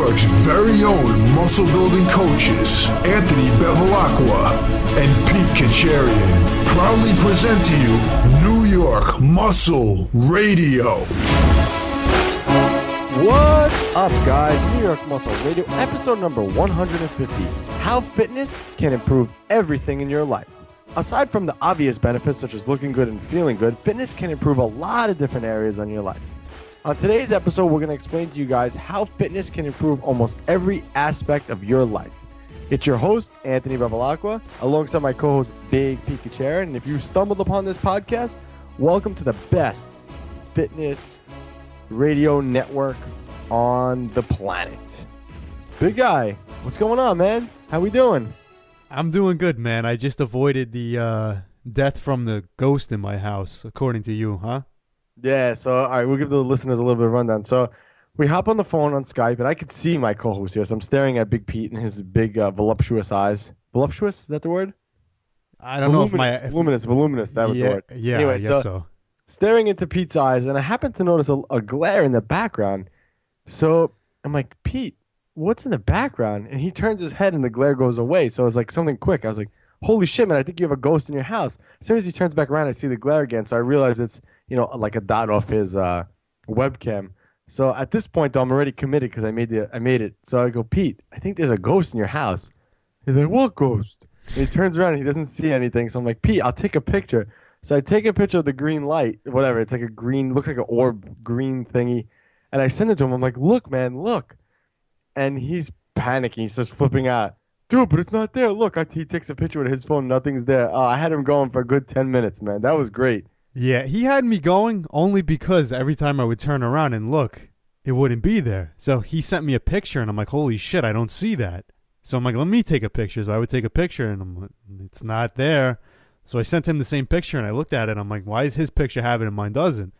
York's very own muscle building coaches, Anthony Bevilacqua and Pete Kacharian, proudly present to you New York Muscle Radio. What's up, guys? New York Muscle Radio, episode number 150. How fitness can improve everything in your life. Aside from the obvious benefits such as looking good and feeling good, fitness can improve a lot of different areas in your life. On today's episode, we're going to explain to you guys how fitness can improve almost every aspect of your life. It's your host, Anthony Bevilacqua, alongside my co-host, Big Pete Kacharian. And if you stumbled upon this podcast, welcome to the best fitness radio network on the planet. Big guy, what's going on, man? How we doing? I'm doing good, man. I just avoided the death from the ghost in my house, according to you, huh? Yeah, so all right, we'll give the listeners a little bit of a rundown. So we hop on the phone on Skype, and I could see my co-host here. So I'm staring at Big Pete and his big voluptuous eyes. Voluptuous? Is that the word? I don't know if my... Voluminous, that was the word. Yeah, anyway, I guess so. Staring into Pete's eyes, and I happened to notice a glare in the background. So I'm like, Pete, what's in the background? And he turns his head, and the glare goes away. So it was like something quick. I was like, holy shit, man, I think you have a ghost in your house. As soon as he turns back around, I see the glare again. So I realize it's, like a dot off his webcam. So at this point, though, I'm already committed because I made it. So I go, Pete, I think there's a ghost in your house. He's like, what ghost? And he turns around and he doesn't see anything. So I'm like, Pete, I'll take a picture. So I take a picture of the green light, whatever. It's like a green, looks like an orb green thingy. And I send it to him. I'm like, look, man, look. And he's panicking. He starts flipping out. Dude, but it's not there. Look, he takes a picture with his phone. Nothing's there. I had him going for a good 10 minutes, man. That was great. Yeah, he had me going only because every time I would turn around and look, it wouldn't be there. So he sent me a picture, and I'm like, holy shit, I don't see that. So I'm like, let me take a picture. So I would take a picture, and I'm like, it's not there. So I sent him the same picture, and I looked at it. I'm like, why does his picture have it and mine doesn't?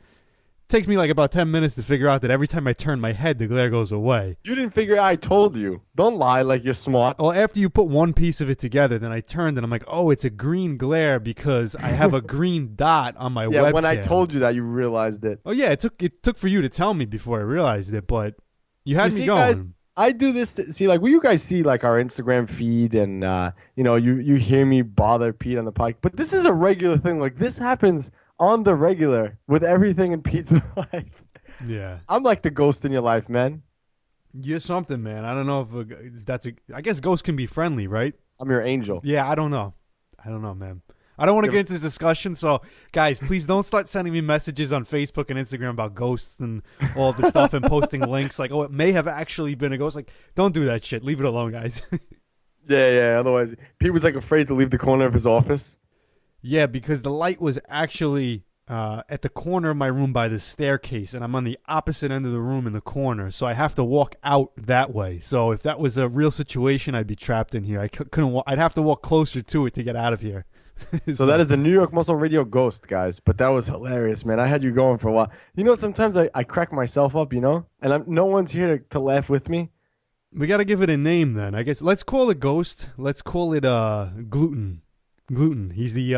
It takes me like about 10 minutes to figure out that every time I turn my head, the glare goes away. You didn't figure out I told you. Don't lie like you're smart. Well, after you put one piece of it together, then I turned and I'm like, oh, it's a green glare because I have a green dot on my webcam. Yeah, when I told you that, you realized it. Oh, yeah, it took for you to tell me before I realized it, but you had me going. Guys, I do this will you guys see like our Instagram feed and, you hear me bother Pete on the podcast. But this is a regular thing. Like, this happens on the regular with everything in Pete's life. Yeah. I'm like the ghost in your life, man. You're something, man. I don't know if I guess ghosts can be friendly, right? I'm your angel. Yeah, I don't know, man. I don't want to get into this discussion, so guys, please don't start sending me messages on Facebook and Instagram about ghosts and all this stuff and posting links like, oh, it may have actually been a ghost. Like, don't do that shit. Leave it alone, guys. Yeah. Otherwise, Pete was like afraid to leave the corner of his office. Yeah, because the light was actually at the corner of my room by the staircase, and I'm on the opposite end of the room in the corner, so I have to walk out that way. So if that was a real situation, I'd be trapped in here. I couldn't. I'd have to walk closer to it to get out of here. So that is the New York Muscle Radio ghost, guys. But that was hilarious, man. I had you going for a while. Sometimes I crack myself up, and no one's here to laugh with me. We got to give it a name then. I guess let's call it Ghost. Let's call it Gluten. Gluten. He's the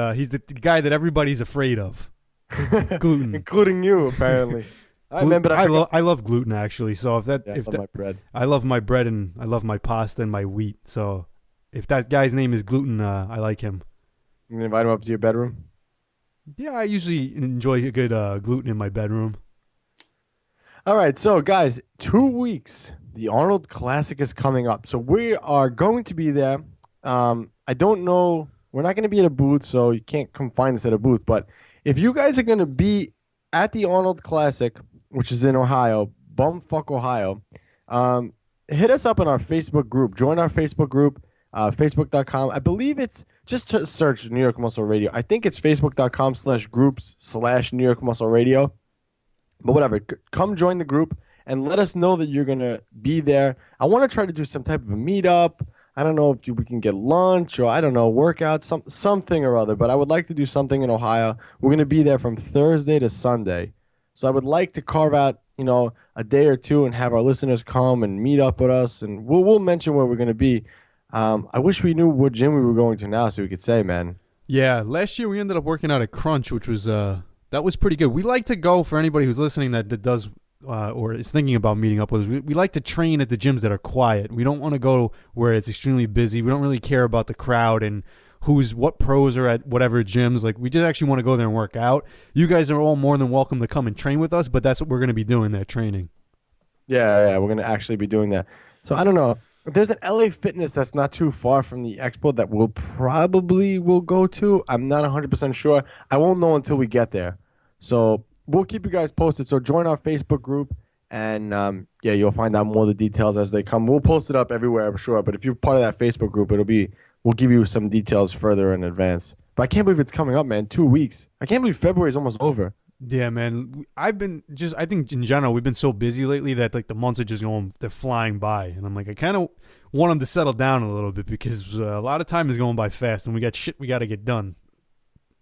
guy that everybody's afraid of. Gluten, including you, apparently. I love gluten actually. So I love my bread. I love my bread and I love my pasta and my wheat. So if that guy's name is Gluten, I like him. You can invite him up to your bedroom. Yeah, I usually enjoy a good gluten in my bedroom. All right, so guys, 2 weeks. The Arnold Classic is coming up, so we are going to be there. I don't know. We're not going to be at a booth, so you can't come find us at a booth. But if you guys are going to be at the Arnold Classic, which is in Ohio, bumfuck Ohio, hit us up in our Facebook group. Join our Facebook group, facebook.com. I believe it's just to search New York Muscle Radio. I think it's facebook.com/groups/New York Muscle Radio. But whatever, come join the group and let us know that you're going to be there. I want to try to do some type of a meetup. I don't know if we can get lunch or, I don't know, workout, something or other. But I would like to do something in Ohio. We're going to be there from Thursday to Sunday. So I would like to carve out, a day or two and have our listeners come and meet up with us. And we'll mention where we're going to be. I wish we knew what gym we were going to now so we could say, man. Yeah, last year we ended up working out at Crunch, which was that was pretty good. We like to go, for anybody who's listening that does or is thinking about meeting up with us, we like to train at the gyms that are quiet. We don't want to go where it's extremely busy. We don't really care about the crowd and what pros are at whatever gyms. Like, we just actually want to go there and work out. You guys are all more than welcome to come and train with us, but that's what we're going to be doing, that training. Yeah, we're going to actually be doing that. So I don't know. There's an LA Fitness that's not too far from the expo that we'll probably will go to. I'm not 100% sure. I won't know until we get there. So we'll keep you guys posted. So join our Facebook group, and you'll find out more of the details as they come. We'll post it up everywhere, I'm sure. But if you're part of that Facebook group, we'll give you some details further in advance. But I can't believe it's coming up, man. 2 weeks. I can't believe February is almost over. Yeah, man. I think in general, we've been so busy lately that like the months are just they're flying by. And I'm like, I kind of want them to settle down a little bit because a lot of time is going by fast and we got shit we got to get done.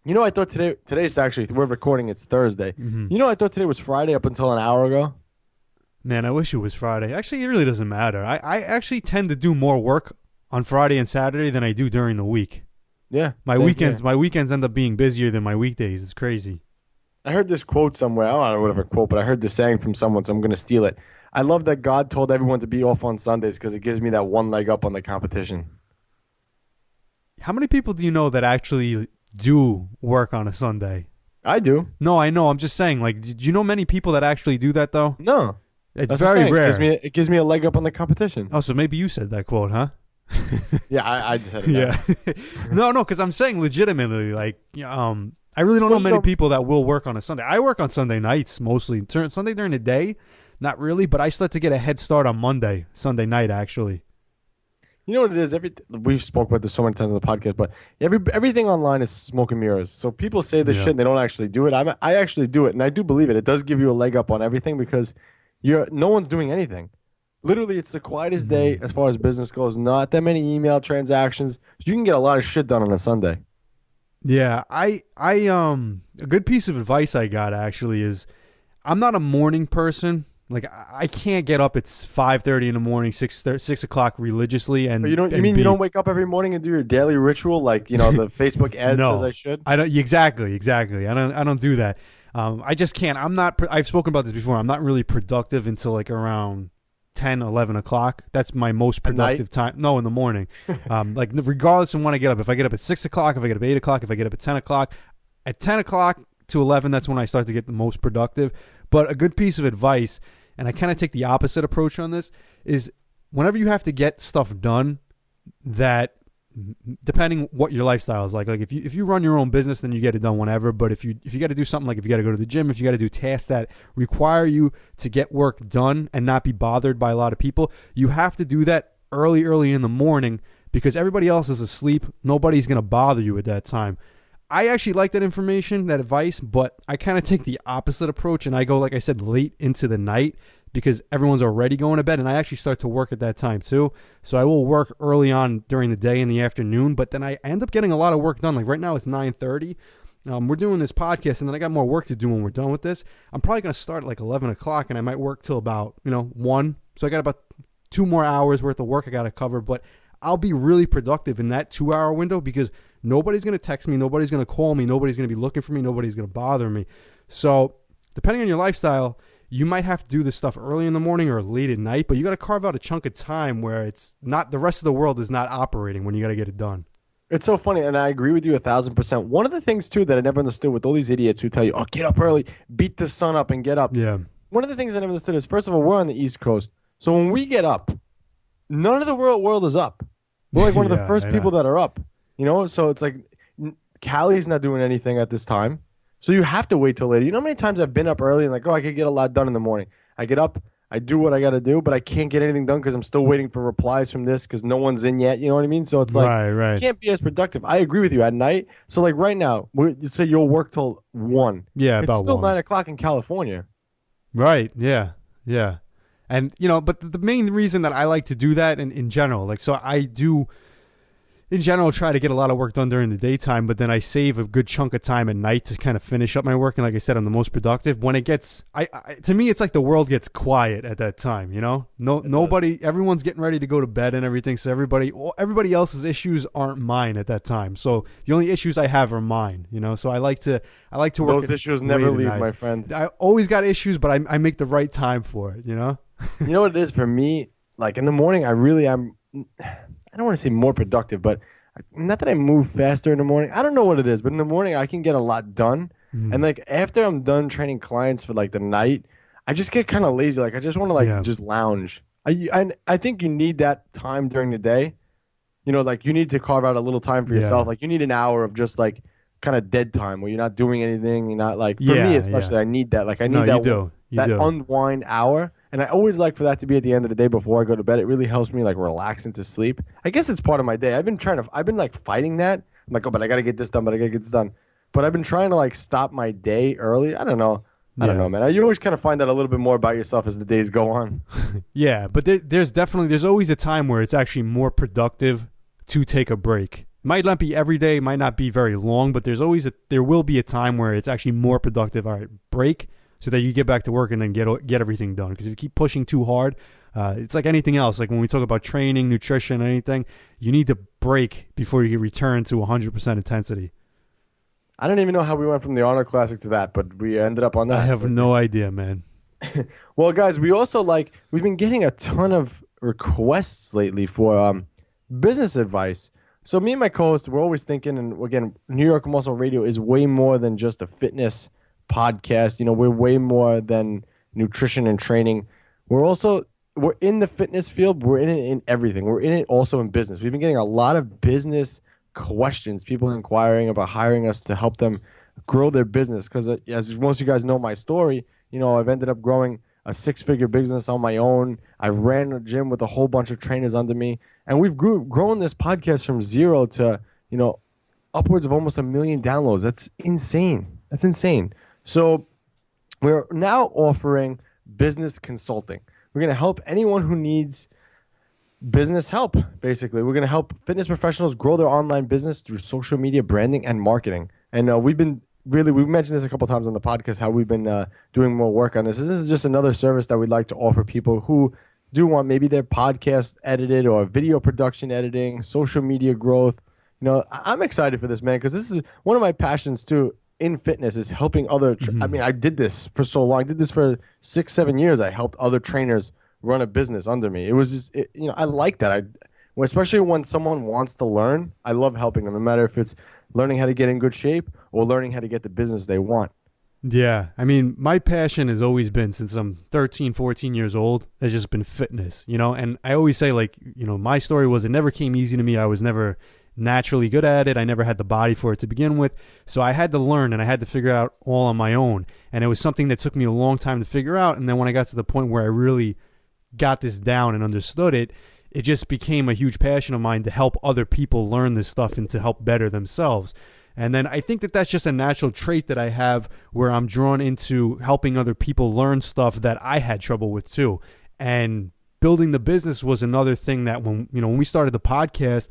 You know, I thought today's actually, we're recording, it's Thursday. Mm-hmm. You know, I thought today was Friday up until an hour ago. Man, I wish it was Friday. Actually, it really doesn't matter. I actually tend to do more work on Friday and Saturday than I do during the week. Yeah. My weekends end up being busier than my weekdays. It's crazy. I heard this quote somewhere. I don't know whatever quote, but I heard this saying from someone, so I'm going to steal it. I love that God told everyone to be off on Sundays because it gives me that one leg up on the competition. How many people do you know that actually do work on a Sunday? I do. No, I know. I'm just saying, like, do you know many people that actually do that, though? No. It's very rare. It gives me a leg up on the competition. Oh, so maybe you said that quote, huh? Yeah, I said it. Yeah. No, because I'm saying legitimately, like, I really don't know many people that will work on a Sunday. I work on Sunday nights mostly. Sunday during the day, not really, but I start to get a head start on Sunday night, actually. You know what it is? We've spoke about this so many times on the podcast, but everything online is smoke and mirrors. So people say this shit and they don't actually do it. I actually do it, and I do believe it. It does give you a leg up on everything because no one's doing anything. Literally, it's the quietest day as far as business goes. Not that many email transactions. You can get a lot of shit done on a Sunday. Yeah, I a good piece of advice I got actually is I'm not a morning person. Like, I can't get up at 5:30 in the morning, 6 o'clock religiously. And you don't wake up every morning and do your daily ritual like the Facebook ad says I should? I don't. Exactly. I don't do that. I just can't. I've spoken about this before. I'm not really productive until like around 10, 11 o'clock. That's my most productive time. No, in the morning. Like, regardless of when I get up. If I get up at 6 o'clock, if I get up at 8 o'clock, if I get up at 10 o'clock. At 10 o'clock to 11, that's when I start to get the most productive. But a good piece of advice, and I kind of take the opposite approach on this, is whenever you have to get stuff done that, depending what your lifestyle is like if you run your own business, then you get it done whenever. But if you got to do something, like if you got to go to the gym, if you got to do tasks that require you to get work done and not be bothered by a lot of people, you have to do that early in the morning because everybody else is asleep. Nobody's going to bother you at that time. I actually like that advice, but I kind of take the opposite approach and I go, like I said, late into the night because everyone's already going to bed, and I actually start to work at that time too. So I will work early on during the day in the afternoon, but then I end up getting a lot of work done. Like right now it's 9:30. We're doing this podcast, and then I got more work to do when we're done with this. I'm probably going to start at like 11 o'clock, and I might work till about 1. So I got about 2 more hours worth of work I got to cover, but I'll be really productive in that 2-hour window because nobody's going to text me, nobody's going to call me, nobody's going to be looking for me, nobody's going to bother me. So depending on your lifestyle, you might have to do this stuff early in the morning or late at night, but you got to carve out a chunk of time where it's not, the rest of the world is not operating when you got to get it done. It's so funny, and I agree with you 1,000%. One of the things, too, that I never understood with all these idiots who tell you, get up early, beat the sun up and get up. Yeah. One of the things I never understood is, first of all, we're on the East Coast. So when we get up, none of the world is up. We're like one of the first people that are up. So it's like Callie's not doing anything at this time. So you have to wait till later. You know how many times I've been up early and like, I could get a lot done in the morning. I get up, I do what I got to do, but I can't get anything done because I'm still waiting for replies from this because no one's in yet. You know what I mean? So it's like, right. You can't be as productive. I agree with you at night. So like right now, you say you'll work till 1. Yeah, it's about still 1. 9 o'clock in California. Right. Yeah. And, but the main reason that I like to do that in general, like, so I do, in general, try to get a lot of work done during the daytime, but then I save a good chunk of time at night to kind of finish up my work. And like I said, I'm the most productive when it gets, to me, it's like the world gets quiet at that time, you know? Nobody, everyone's getting ready to go to bed and everything. So everybody else's issues aren't mine at that time. So the only issues I have are mine, you know? So I like to work. Those issues never leave, my friend. I always got issues, but I make the right time for it, you know? You know what it is for me? Like in the morning, I really am. I don't want to say more productive, but not that I move faster in the morning. I don't know what it is, but in the morning I can get a lot done. And like after I'm done training clients for like the night, I just get kind of lazy. Like I just want to just lounge. I think you need that time during the day. You know, like you need to carve out a little time for yourself. Like you need an hour of just like kind of dead time where you're not doing anything. You're not like, for me especially, I need that. Like I need that unwind hour. And I always like for that to be at the end of the day before I go to bed. It really helps me like relax into sleep. I guess it's part of my day. I've been like fighting that. I'm like, oh, but I got to get this done, But I've been trying to like stop my day early. I don't know, man. You always kind of find out a little bit more about yourself as the days go on. Yeah, but there's always a time where it's actually more productive to take a break. Might not be every day, might not be very long, but there will be a time where it's actually more productive. All right, break, so that you get back to work and then get everything done. Because if you keep pushing too hard, it's like anything else. Like when we talk about training, nutrition, anything, you need to break before you return to 100% intensity. I don't even know how we went from the Arnold Classic to that, but we ended up on that. I have no idea, man. Well, guys, we've been getting a ton of requests lately for business advice. So me and my co-host, we're always thinking, and again, New York Muscle Radio is way more than just a fitness podcast. You know, we're way more than nutrition and training. We're in the fitness field. We're in it in everything. We're in it also in business. We've been getting a lot of business questions, people inquiring about hiring us to help them grow their business. Because as most of you guys know my story, you know, I've ended up growing a 6-figure business on my own. I ran a gym with a whole bunch of trainers under me. And we've grown this podcast from 0 to, you know, upwards of almost 1 million downloads. That's insane. So we're now offering business consulting. We're going to help anyone who needs business help, basically. We're going to help fitness professionals grow their online business through social media branding and marketing. And we've mentioned this a couple times on the podcast, how we've been doing more work on this. This is just another service that we'd like to offer people who do want maybe their podcast edited or video production editing, social media growth. You know, I'm excited for this, man, because this is one of my passions too. In fitness is helping other. I mean, I did this for so long. I did this for 6-7 years. I helped other trainers run a business under me. It was just, you know, I like that. Especially when someone wants to learn, I love helping them, no matter if it's learning how to get in good shape or learning how to get the business they want. Yeah, I mean, my passion has always been, since I'm 13, 14 years old, has just been fitness, you know. And I always say, like, you know, my story was it never came easy to me. I was never naturally good at it. I never had the body for it to begin with. So I had to learn and I had to figure it out all on my own. And it was something that took me a long time to figure out. And then when I got to the point where I really got this down and understood it, it just became a huge passion of mine to help other people learn this stuff and to help better themselves. And then I think that that's just a natural trait that I have, where I'm drawn into helping other people learn stuff that I had trouble with too. And building the business was another thing that when we started the podcast,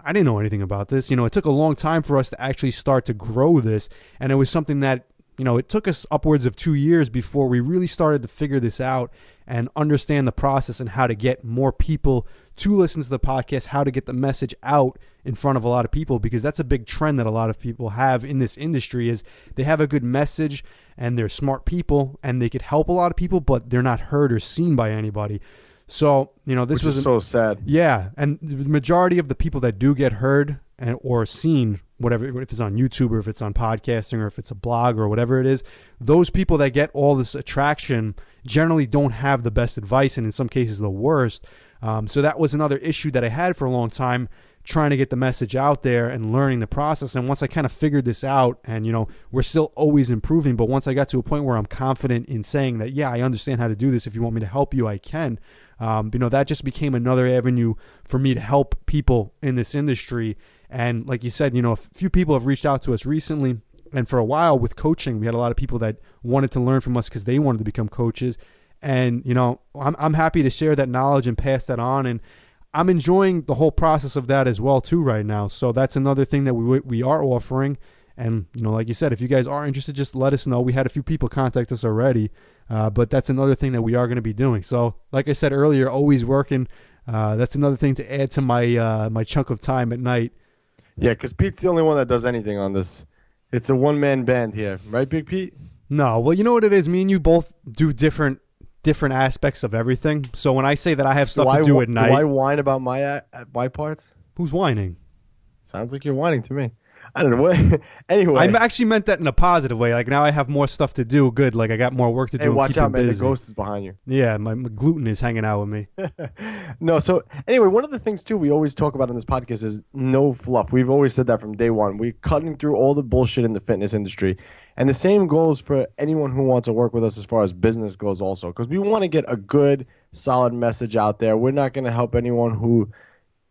I didn't know anything about this. You know, it took a long time for us to actually start to grow this. And it was something that, you know, it took us upwards of 2 years before we really started to figure this out and understand the process and how to get more people to listen to the podcast, how to get the message out in front of a lot of people, because that's a big trend that a lot of people have in this industry is they have a good message and they're smart people and they could help a lot of people, but they're not heard or seen by anybody. So, you know, this was so sad. Yeah. And the majority of the people that do get heard or seen, whatever, if it's on YouTube or if it's on podcasting or if it's a blog or whatever it is, those people that get all this attraction generally don't have the best advice, and in some cases the worst. So that was another issue that I had for a long time, trying to get the message out there and learning the process. And once I kind of figured this out, and, you know, we're still always improving, but once I got to a point where I'm confident in saying that, yeah, I understand how to do this. If you want me to help you, I can. You know, that just became another avenue for me to help people in this industry. And like you said, you know, a few people have reached out to us recently. And for a while with coaching, we had a lot of people that wanted to learn from us because they wanted to become coaches. And, you know, I'm happy to share that knowledge and pass that on. And I'm enjoying the whole process of that as well too right now. So that's another thing that we are offering. And, like you said, if you guys are interested, just let us know. We had a few people contact us already, but that's another thing that we are going to be doing. So like I said earlier, always working. That's another thing to add to my chunk of time at night. Yeah, because Pete's the only one that does anything on this. It's a one-man band here. Right, Big Pete? No, well, you know what it is? Me and you both do different aspects of everything. So when I say that I have stuff to do at night... Do I whine about my parts? Who's whining? Sounds like you're whining to me. I don't know what. Anyway, I actually meant that in a positive way. Like now I have more stuff to do. Good. Like I got more work to do. Hey, watch out, man! Busy. The ghost is behind you. Yeah, my gluten is hanging out with me. No, so anyway, one of the things too we always talk about on this podcast is no fluff. We've always said that from day one. We're cutting through all the bullshit in the fitness industry, and the same goes for anyone who wants to work with us as far as business goes, also, because we want to get a good, solid message out there. We're not going to help anyone who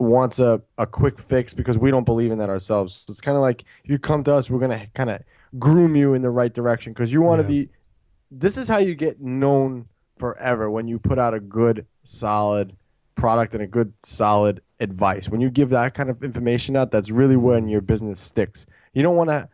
wants a quick fix because we don't believe in that ourselves. So it's kind of like if you come to us, we're going to kind of groom you in the right direction because you want to be – this is how you get known forever, when you put out a good, solid product and a good, solid advice. When you give that kind of information out, that's really when your business sticks. You don't want to,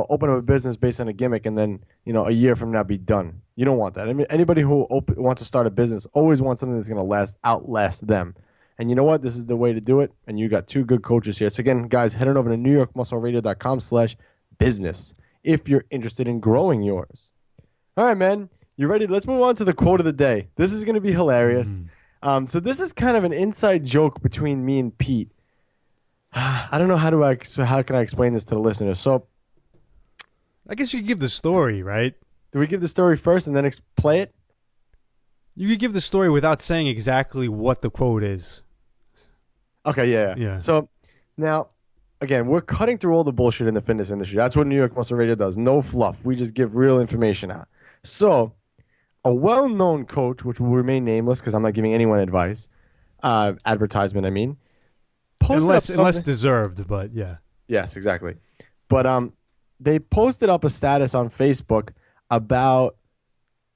open up a business based on a gimmick and then, a year from now be done. You don't want that. I mean, anybody who wants to start a business always wants something that's going to outlast them. And you know what? This is the way to do it. And you got two good coaches here. So again, guys, head on over to newyorkmuscleradio.com/business if you're interested in growing yours. All right, man. You ready? Let's move on to the quote of the day. This is going to be hilarious. So this is kind of an inside joke between me and Pete. I don't know how can I explain this to the listeners. So I guess you could give the story, right? Do we give the story first and then play it? You could give the story without saying exactly what the quote is. Okay, yeah. So now, again, we're cutting through all the bullshit in the fitness industry. That's what New York Muscle Radio does. No fluff. We just give real information out. So a well-known coach, which will remain nameless because I'm not giving anyone advice, advertisement, I mean, unless deserved, but yeah. Yes, exactly. But they posted up a status on Facebook about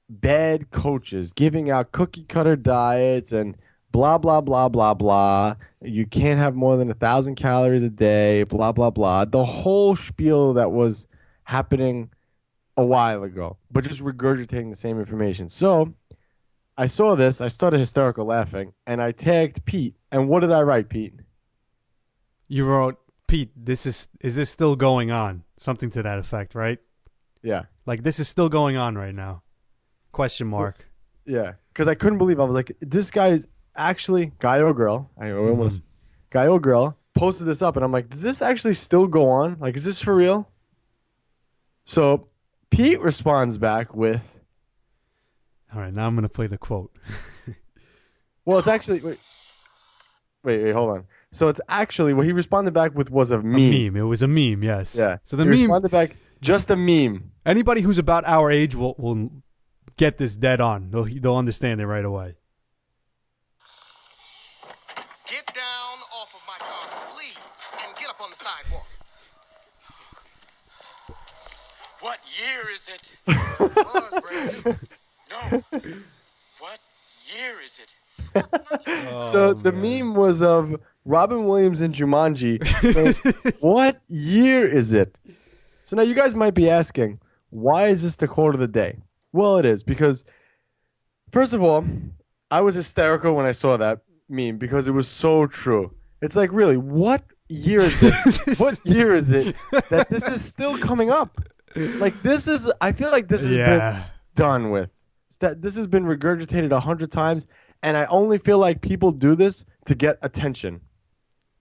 bad coaches giving out cookie cutter diets and blah, blah, blah, blah, blah. You can't have more than 1,000 calories a day, blah, blah, blah. The whole spiel that was happening a while ago, but just regurgitating the same information. So I saw this. I started hysterical laughing, and I tagged Pete. And what did I write, Pete? You wrote, Pete, is this still going on? Something to that effect, right? Yeah. Like, this is still going on right now? Question mark. Yeah, because I couldn't believe. I was like, this guy is actually, guy or girl, guy or girl, posted this up, and I'm like, does this actually still go on? Like, is this for real? So Pete responds back with, all right, now I'm going to play the quote. Well, it's actually, wait, hold on. So it's actually, what he responded back with was a meme. A meme. It was a meme, yes. Yeah. So the he meme. responded back, just a meme. Anybody who's about our age will get this dead on. They'll understand it right away. Get down off of my car, please, and get up on the sidewalk. What year is it? It was brand new. No. What year is it? So the meme was of Robin Williams and Jumanji saying, what year is it? So now you guys might be asking, why is this the quote of the day? Well, it is because, first of all, I was hysterical when I saw that meme because it was so true. It's like, really, what year is this? What year is it that this is still coming up? Like, I feel like this has been done with. This has been regurgitated 100 times, and I only feel like people do this to get attention.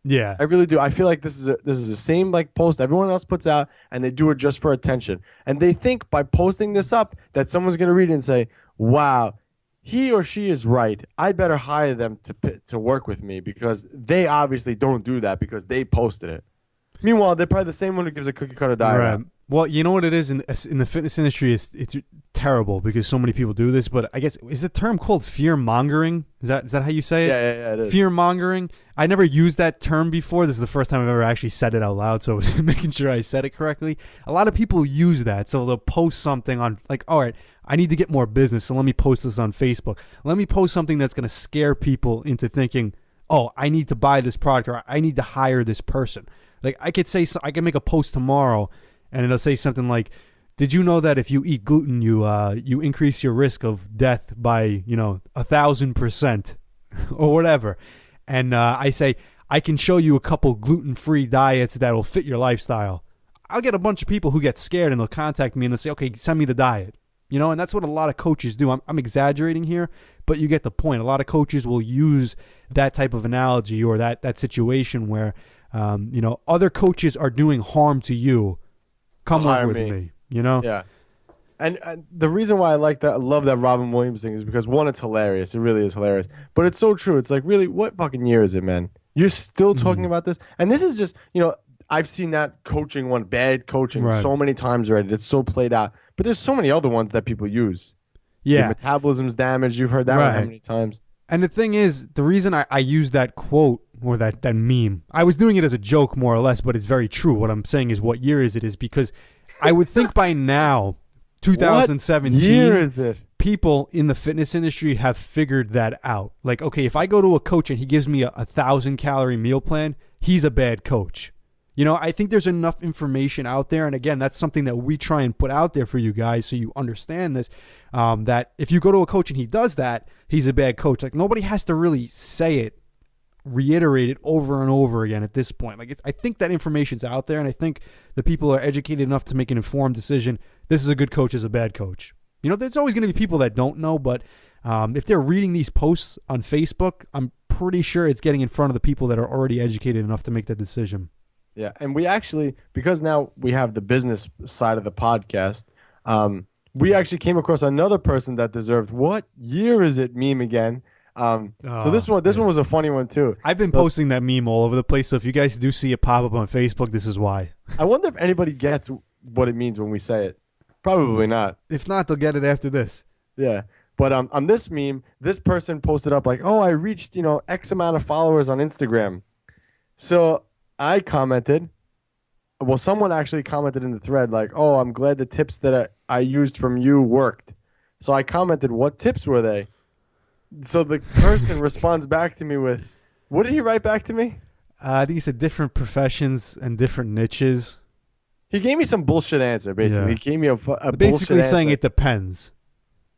Yeah, I really do. I feel like this is the same like post everyone else puts out, and they do it just for attention. And they think by posting this up that someone's going to read it and say, "Wow, he or she is right. I better hire them to work with me because they obviously don't do that because they posted it." Meanwhile, they're probably the same one who gives a cookie cutter diet. Right. Well, you know what it is in the fitness industry? It's terrible because so many people do this. But I guess, is the term called fear mongering? Is that how you say it? Yeah, it is. Fear mongering. I never used that term before. This is the first time I've ever actually said it out loud. So I was making sure I said it correctly. A lot of people use that. So they'll post something on like, all right, I need to get more business. So let me post this on Facebook. Let me post something that's going to scare people into thinking oh, I need to buy this product or I need to hire this person. Like I can make a post tomorrow and it'll say something like, did you know that if you eat gluten, you increase your risk of death by 1,000% or whatever? And I say, I can show you a couple gluten-free diets that will fit your lifestyle. I'll get a bunch of people who get scared and they'll contact me and they'll say, okay, send me the diet. And that's what a lot of coaches do. I'm exaggerating here, but you get the point. A lot of coaches will use that type of analogy or that situation where, other coaches are doing harm to you. Come work with me. Yeah. And the reason why I love that Robin Williams thing is because, one, it's hilarious. It really is hilarious. But it's so true. It's like, really, what fucking year is it, man? You're still talking about this? And this is just, I've seen that coaching one, bad coaching, so many times already. It's so played out. But there's so many other ones that people use. Yeah. Your metabolism's damaged. You've heard that one how many times? And the thing is, the reason I use that quote or that meme, I was doing it as a joke more or less, but it's very true. What I'm saying is, what year is it? Is because I would think by now, 2017, what year is it? People in the fitness industry have figured that out. Like, okay, if I go to a coach and he gives me a 1,000-calorie meal plan, he's a bad coach. I think there's enough information out there. And again, that's something that we try and put out there for you guys so you understand this, that if you go to a coach and he does that, he's a bad coach. Like, nobody has to really say it, reiterate it over and over again at this point. Like, I think that information's out there, and I think the people are educated enough to make an informed decision. This is a good coach, this is a bad coach. There's always going to be people that don't know, but if they're reading these posts on Facebook, I'm pretty sure it's getting in front of the people that are already educated enough to make that decision. Yeah, and we actually, because now we have the business side of the podcast, we actually came across another person that deserved "What year is it?" meme again. So this one was a funny one too. I've been posting that meme all over the place, so if you guys do see it pop up on Facebook, this is why. I wonder if anybody gets what it means when we say it. Probably not. If not, they'll get it after this. Yeah. But on this meme, this person posted up like, oh, I reached, X amount of followers on Instagram. So I commented, well, someone actually commented in the thread like, oh, I'm glad the tips that I used from you worked. So I commented, what tips were they? So the person responds back to me with, what did he write back to me? I think he said different professions and different niches. He gave me some bullshit answer, basically. Yeah. He gave me a bullshit basically answer. saying it depends.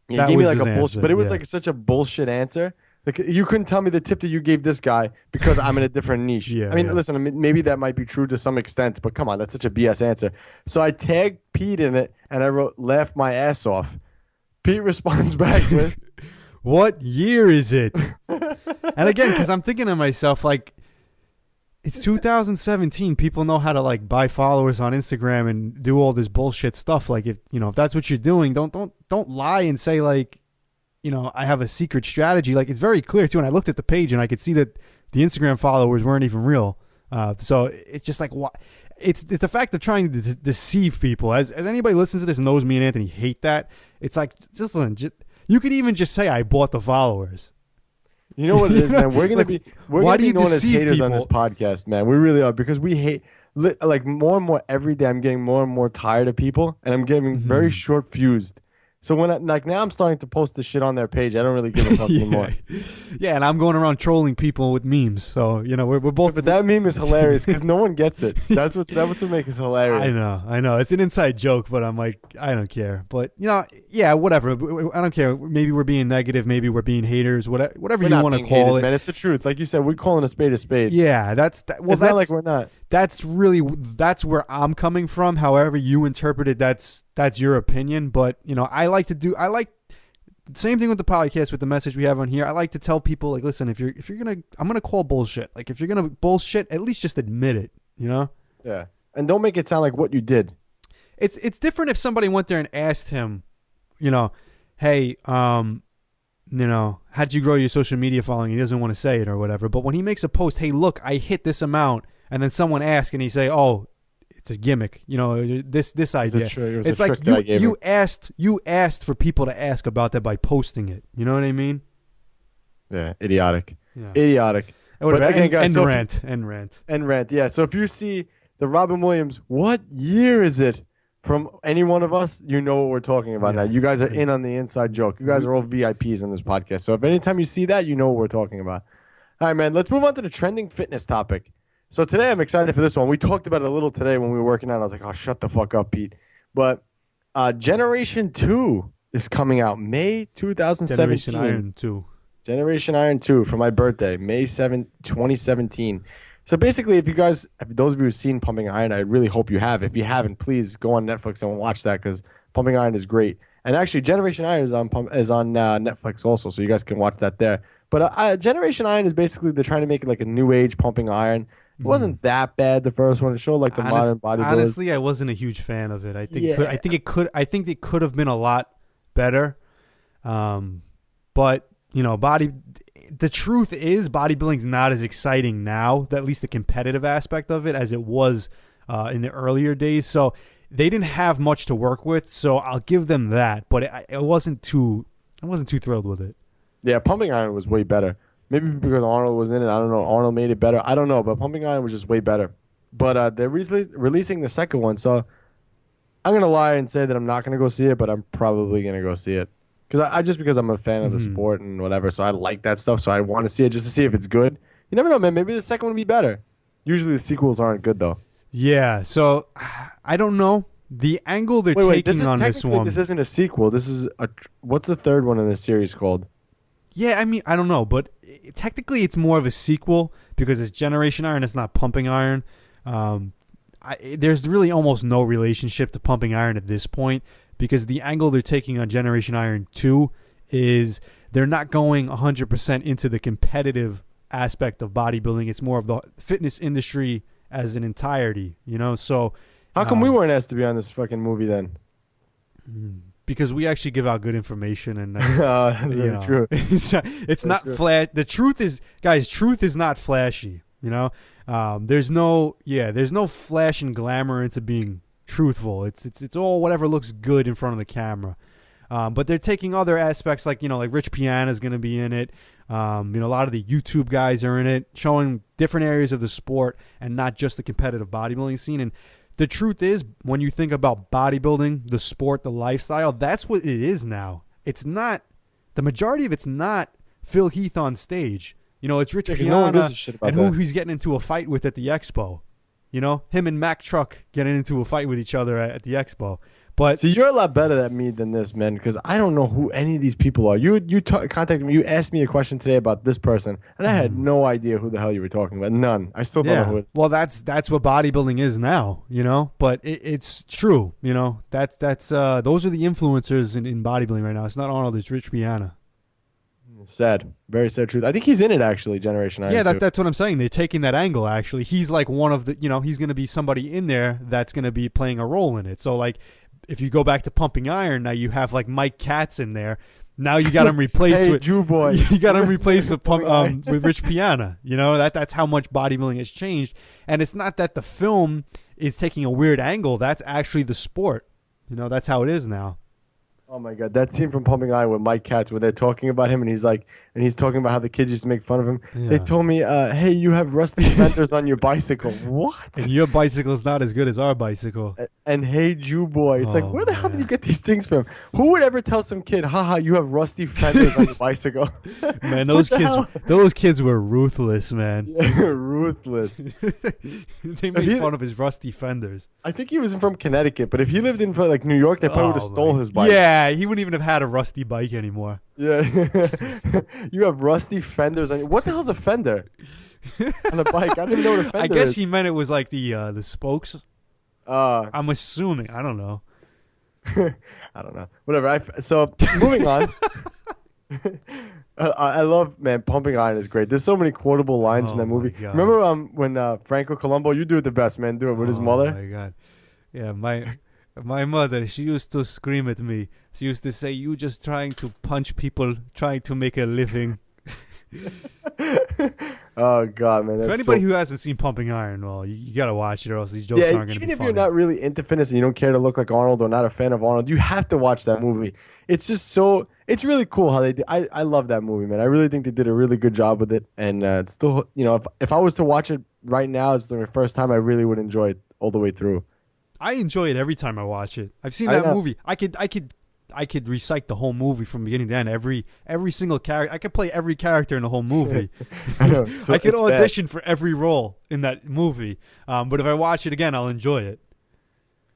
Yeah, he gave me like a bullshit, but it was like such a bullshit answer. Like, you couldn't tell me the tip that you gave this guy because I'm in a different niche. Listen, maybe that might be true to some extent, but come on, that's such a BS answer. So I tagged Pete in it, and I wrote, laugh my ass off. Pete responds back with, what year is it? And again, because I'm thinking to myself, like, it's 2017. People know how to like buy followers on Instagram and do all this bullshit stuff. Like, if that's what you're doing, don't lie and say like, I have a secret strategy. Like, it's very clear too. And I looked at the page and I could see that the Instagram followers weren't even real. So it's just like, what? It's the fact of trying to deceive people. As anybody listens to this and knows me and Anthony hate that. It's like, just listen. You could even just say I bought the followers. You know what it is, man? We're gonna be known as haters on this podcast, man. We really are, because we hate like more and more every day. I'm getting more and more tired of people, and I'm getting very short fused. So when now I'm starting to post this shit on their page, I don't really give a fuck anymore. Yeah, and I'm going around trolling people with memes. So we're both. But that meme is hilarious because no one gets it. That's what makes it hilarious. I know. It's an inside joke, but I'm like, I don't care. But yeah, whatever. I don't care. Maybe we're being negative. Maybe we're being haters. Whatever you want to call haters, it, man. It's the truth. Like you said, we're calling a spade a spade. Yeah, that's that. Well, it's not like we're not. That's where I'm coming from. However you interpret it, that's your opinion. But I like same thing with the podcast, with the message we have on here. I like to tell people, like, listen, if you're gonna, I'm gonna call bullshit. Like, if you're gonna bullshit, at least just admit it. Yeah, and don't make it sound like what you did. It's different if somebody went there and asked him, hey, how'd you grow your social media following? He doesn't want to say it or whatever. But when he makes a post, hey, look, I hit this amount, and then someone asks and he say, oh, it's a gimmick, this idea. It's like you asked for people to ask about that by posting it. You know what I mean? Yeah, idiotic. But again, guys, end rant. Yeah. So if you see the Robin Williams, what year is it, from any one of us, you know what we're talking about now. You guys are in on the inside joke. You guys are all VIPs on this podcast. So if anytime you see that, you know what we're talking about. All right, man. Let's move on to the trending fitness topic. So today I'm excited for this one. We talked about it a little today when we were working out. I was like, oh, shut the fuck up, Pete. But Generation 2 is coming out May 2017. Generation Iron 2. Generation Iron 2 for my birthday, May 7th, 2017. So basically, if those of you who've seen Pumping Iron, I really hope you have. If you haven't, please go on Netflix and watch that because Pumping Iron is great. And actually, Generation Iron is on Netflix also, so you guys can watch that there. But Generation Iron is basically they're trying to make it like a new age Pumping Iron. It wasn't that bad, the first one. It showed like the modern bodybuilders. Honestly, I wasn't a huge fan of it. I think it could have been a lot better. But the truth is bodybuilding's not as exciting now, at least the competitive aspect of it, as it was in the earlier days. So they didn't have much to work with. So I'll give them that. But I wasn't too thrilled with it. Yeah, Pumping Iron was way better. Maybe because Arnold was in it. I don't know. Arnold made it better. I don't know. But Pumping Iron was just way better. But they're releasing the second one. So I'm going to lie and say that I'm not going to go see it, but I'm probably going to go see it. Because I'm a fan of the sport and whatever. So I like that stuff. So I want to see it just to see if it's good. You never know, man. Maybe the second one will be better. Usually the sequels aren't good, though. Yeah. So I don't know. The angle they're taking on this one. This isn't a sequel. This is what's the third one in the series called? Yeah, I mean, I don't know, but technically it's more of a sequel because it's Generation Iron, it's not Pumping Iron. There's really almost no relationship to Pumping Iron at this point because the angle they're taking on Generation Iron 2 is they're not going 100% into the competitive aspect of bodybuilding. It's more of the fitness industry as an entirety, So how come we weren't asked to be on this fucking movie then? Because we actually give out good information, and that's, that's true. It's not flat. The truth is, guys, truth is not flashy. There's no flash and glamour into being truthful. It's all whatever looks good in front of the camera. But they're taking other aspects like Rich Piana is going to be in it. A lot of the YouTube guys are in it, showing different areas of the sport and not just the competitive bodybuilding scene. And the truth is, when you think about bodybuilding, the sport, the lifestyle, that's what it is now. It's not, the majority of it's not Phil Heath on stage. It's Rich Piana and who he's getting into a fight with at the expo. Him and Mack Truck getting into a fight with each other at the expo. But see, you're a lot better at me than this, man, because I don't know who any of these people are. You contacted me. You asked me a question today about this person, and I had no idea who the hell you were talking about. None. I still don't know who it is. Well, that's what bodybuilding is now, But it's true, That's those are the influencers in bodybuilding right now. It's not Arnold. It's Rich Piana. Sad. Very sad truth. I think he's in it, actually, Generation Iron. Yeah, that's what I'm saying. They're taking that angle, actually. He's like one of the, he's going to be somebody in there that's going to be playing a role in it. So, like, if you go back to Pumping Iron, now you have like Mike Katz in there. Now you got him replaced with Jew boy. You got him replaced with Rich Piana. That's how much bodybuilding has changed. And it's not that the film is taking a weird angle. That's actually the sport. That's how it is now. Oh my God, that scene from Pumping Iron with Mike Katz where they're talking about him and he's talking about how the kids used to make fun of him. Yeah. They told me, hey, you have rusty fenders on your bicycle. What? And your bicycle's not as good as our bicycle. And hey, Jew boy. It's like, where the hell did you get these things from? Who would ever tell some kid, haha, you have rusty fenders on your bicycle? Man, those kids were ruthless, man. Yeah, ruthless. They made fun of his rusty fenders. I think he was from Connecticut, but if he lived in like New York, they probably would have stole his bike. Yeah, he wouldn't even have had a rusty bike anymore. Yeah. You have rusty fenders on you. What the hell's a fender on a bike? I don't even know what a fender is. I guess he meant it was like the spokes. I'm assuming. I don't know. I don't know. Whatever. So moving on. I love, man, Pumping Iron is great. There's so many quotable lines in that movie. Remember when Franco Colombo, you do it the best, man, do it with his mother? Oh my God. Yeah, my mother, she used to scream at me. She used to say, you just trying to punch people, trying to make a living. Oh, God, man. For anybody who hasn't seen Pumping Iron, well, you got to watch it or else these jokes aren't going to be funny. Even if you're not really into fitness and you don't care to look like Arnold or not a fan of Arnold, you have to watch that movie. It's just it's really cool how they did. I love that movie, man. I really think they did a really good job with it. And it's still, if I was to watch it right now, it's the first time I really would enjoy it all the way through. I enjoy it every time I watch it. I've seen that movie. I could I could recite the whole movie from beginning to end. Every single character. I could play every character in the whole movie. I know. So I could it's audition for every role in that movie. But if I watch it again, I'll enjoy it.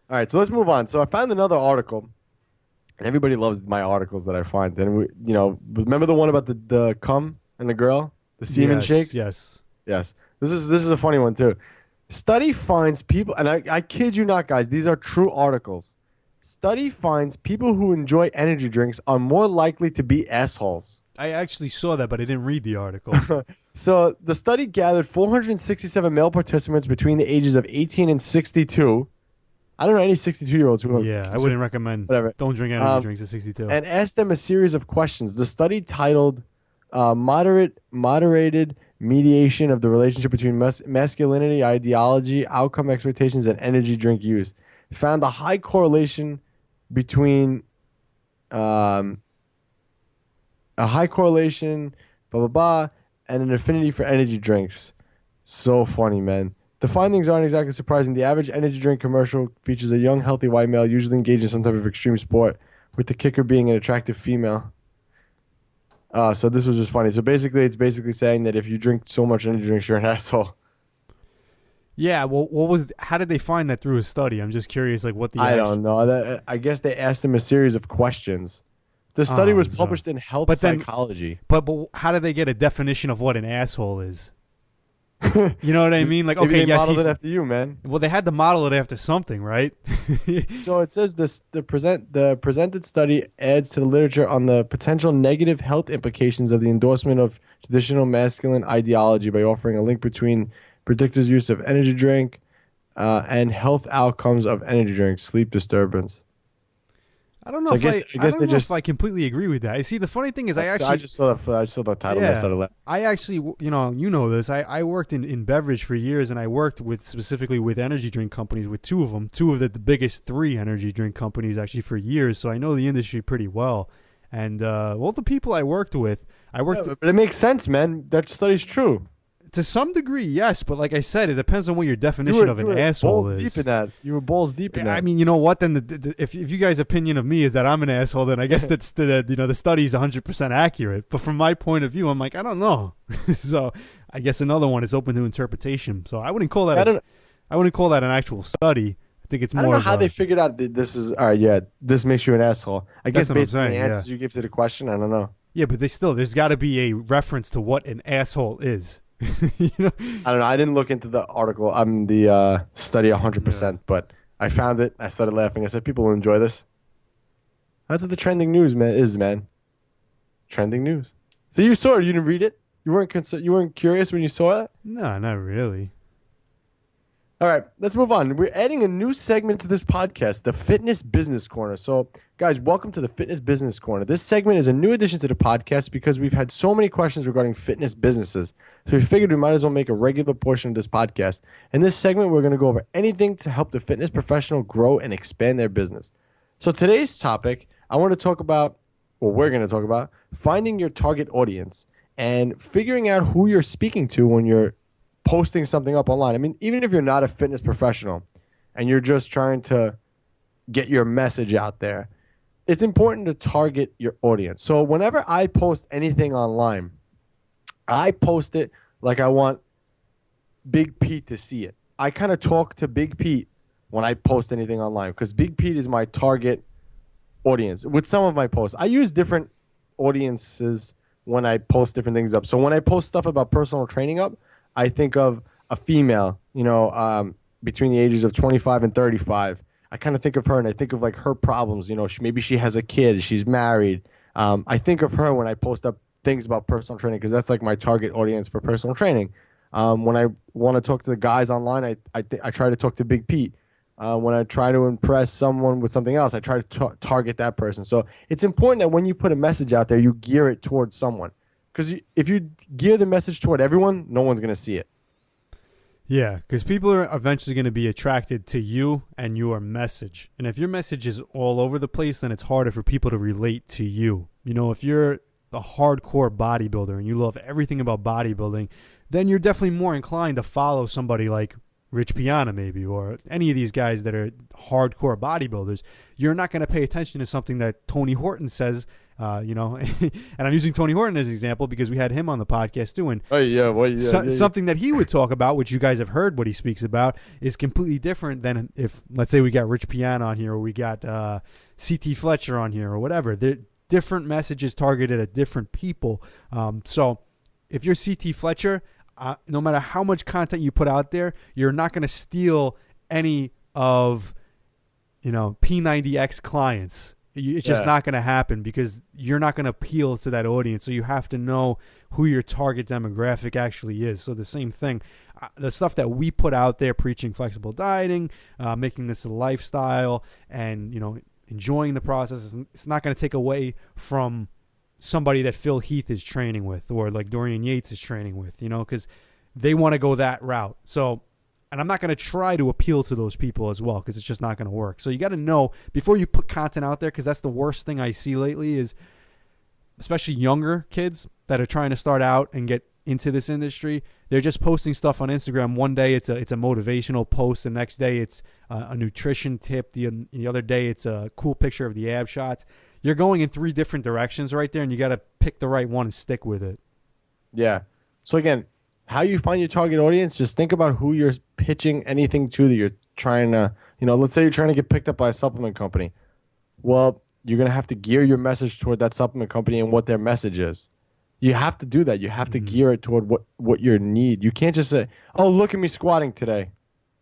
All right, so let's move on. So I found another article, and everybody loves my articles that I find. And remember the one about the cum and the girl, the semen shakes? Yes. Yes. This is a funny one too. Study finds people, and I kid you not, guys, these are true articles. Study finds people who enjoy energy drinks are more likely to be assholes. I actually saw that, but I didn't read the article. So the study gathered 467 male participants between the ages of 18 and 62. I don't know any 62-year-olds who Yeah, I wouldn't recommend. Whatever. Don't drink energy drinks at 62. And asked them a series of questions. The study titled Moderated Mediation of the Relationship Between Masculinity, Ideology, Outcome Expectations, and Energy Drink Use found a high correlation between and an affinity for energy drinks. So funny, man. The findings aren't exactly surprising. The average energy drink commercial features a young, healthy white male, usually engaged in some type of extreme sport, with the kicker being an attractive female. So this was just funny. So basically, it's basically saying that if you drink so much energy drinks, you're an asshole. Yeah, well, how did they find that through a study? I'm just curious, like what the. I don't know. I guess they asked him a series of questions. The study was published in Health Psychology. But how did they get a definition of what an asshole is? You know what I mean? Like, Maybe okay, they yes, modeled it after you, man. Well, they had to model it after something, right? So it says the presented study adds to the literature on the potential negative health implications of the endorsement of traditional masculine ideology by offering a link between predictors' use of energy drink and health outcomes of energy drink, sleep disturbance. I don't know if I completely agree with that. See, the funny thing is, I just saw the title. Yeah, I actually, you know this. I worked in beverage for years, and I worked specifically with energy drink companies, with two of them, the biggest three energy drink companies actually for years. So I know the industry pretty well. And all the people I worked with, but it makes sense, man. That study's true. To some degree, yes, but like I said, it depends on what your definition of an asshole is. Deep in that. You were balls deep in that. I mean, you know what? Then if you guys' opinion of me is that I'm an asshole, then I guess that's the study's 100% accurate. But from my point of view, I'm like, I don't know. So I guess another one is open to interpretation. So I wouldn't call that. I wouldn't call that an actual study. I think it's more. I don't know how they figured out that this is. All right, yeah, this makes you an asshole. I guess based on the answers you give to the question, I don't know. Yeah, but there's got to be a reference to what an asshole is. I don't know. I didn't look into the article. I'm the study 100%, but I found it. I started laughing. I said, people will enjoy this. That's what the trending news man. Trending news. So you saw it. You didn't read it? You weren't curious when you saw it? No, not really. All right, let's move on. We're adding a new segment to this podcast, the Fitness Business Corner. So, guys, welcome to the Fitness Business Corner. This segment is a new addition to the podcast because we've had so many questions regarding fitness businesses. So we figured we might as well make a regular portion of this podcast. In this segment, we're going to go over anything to help the fitness professional grow and expand their business. So today's topic, we're going to talk about finding your target audience and figuring out who you're speaking to when you're posting something up online. I mean, even if you're not a fitness professional and you're just trying to get your message out there, it's important to target your audience. So whenever I post anything online, I post it like I want Big Pete to see it. I kind of talk to Big Pete when I post anything online because Big Pete is my target audience. With some of my posts, I use different audiences when I post different things up. So when I post stuff about personal training up, I think of a female, between the ages of 25 and 35. I kind of think of her and I think of like her problems. Maybe she has a kid, she's married. I think of her when I post up things about personal training because that's like my target audience for personal training. When I want to talk to the guys online, I try to talk to Big Pete. When I try to impress someone with something else, I try to target that person. So it's important that when you put a message out there, you gear it towards someone. Because if you gear the message toward everyone, no one's going to see it. Yeah, because people are eventually going to be attracted to you and your message. And if your message is all over the place, then it's harder for people to relate to you. If you're a hardcore bodybuilder and you love everything about bodybuilding, then you're definitely more inclined to follow somebody like Rich Piana maybe, or any of these guys that are hardcore bodybuilders, you're not going to pay attention to something that Tony Horton says, and I'm using Tony Horton as an example because we had him on the podcast too. And something that he would talk about, which you guys have heard what he speaks about, is completely different than if, let's say, we got Rich Piana on here, or we got C.T. Fletcher on here, or whatever. They're different messages targeted at different people. So if you're C.T. Fletcher, no matter how much content you put out there, you're not going to steal any of, P90X clients. It's just not going to happen because you're not going to appeal to that audience. So you have to know who your target demographic actually is. So the same thing, the stuff that we put out there, preaching flexible dieting, making this a lifestyle, and, enjoying the process, it's not going to take away from somebody that Phil Heath is training with, or like Dorian Yates is training with, because they want to go that route. So, and I'm not going to try to appeal to those people as well, because it's just not going to work. So you got to know before you put content out there, because that's the worst thing I see lately is, especially younger kids that are trying to start out and get into this industry, they're just posting stuff on Instagram. One day it's a motivational post, the next day it's a nutrition tip, the other day it's a cool picture of the ab shots. You're going in 3 different directions right there, and you got to pick the right one and stick with it. Yeah. So again, how you find your target audience, just think about who you're pitching anything to that you're trying to, let's say you're trying to get picked up by a supplement company. Well, you're going to have to gear your message toward that supplement company and what their message is. You have to do that. You have to gear it toward what your need. You can't just say, oh, look at me squatting today.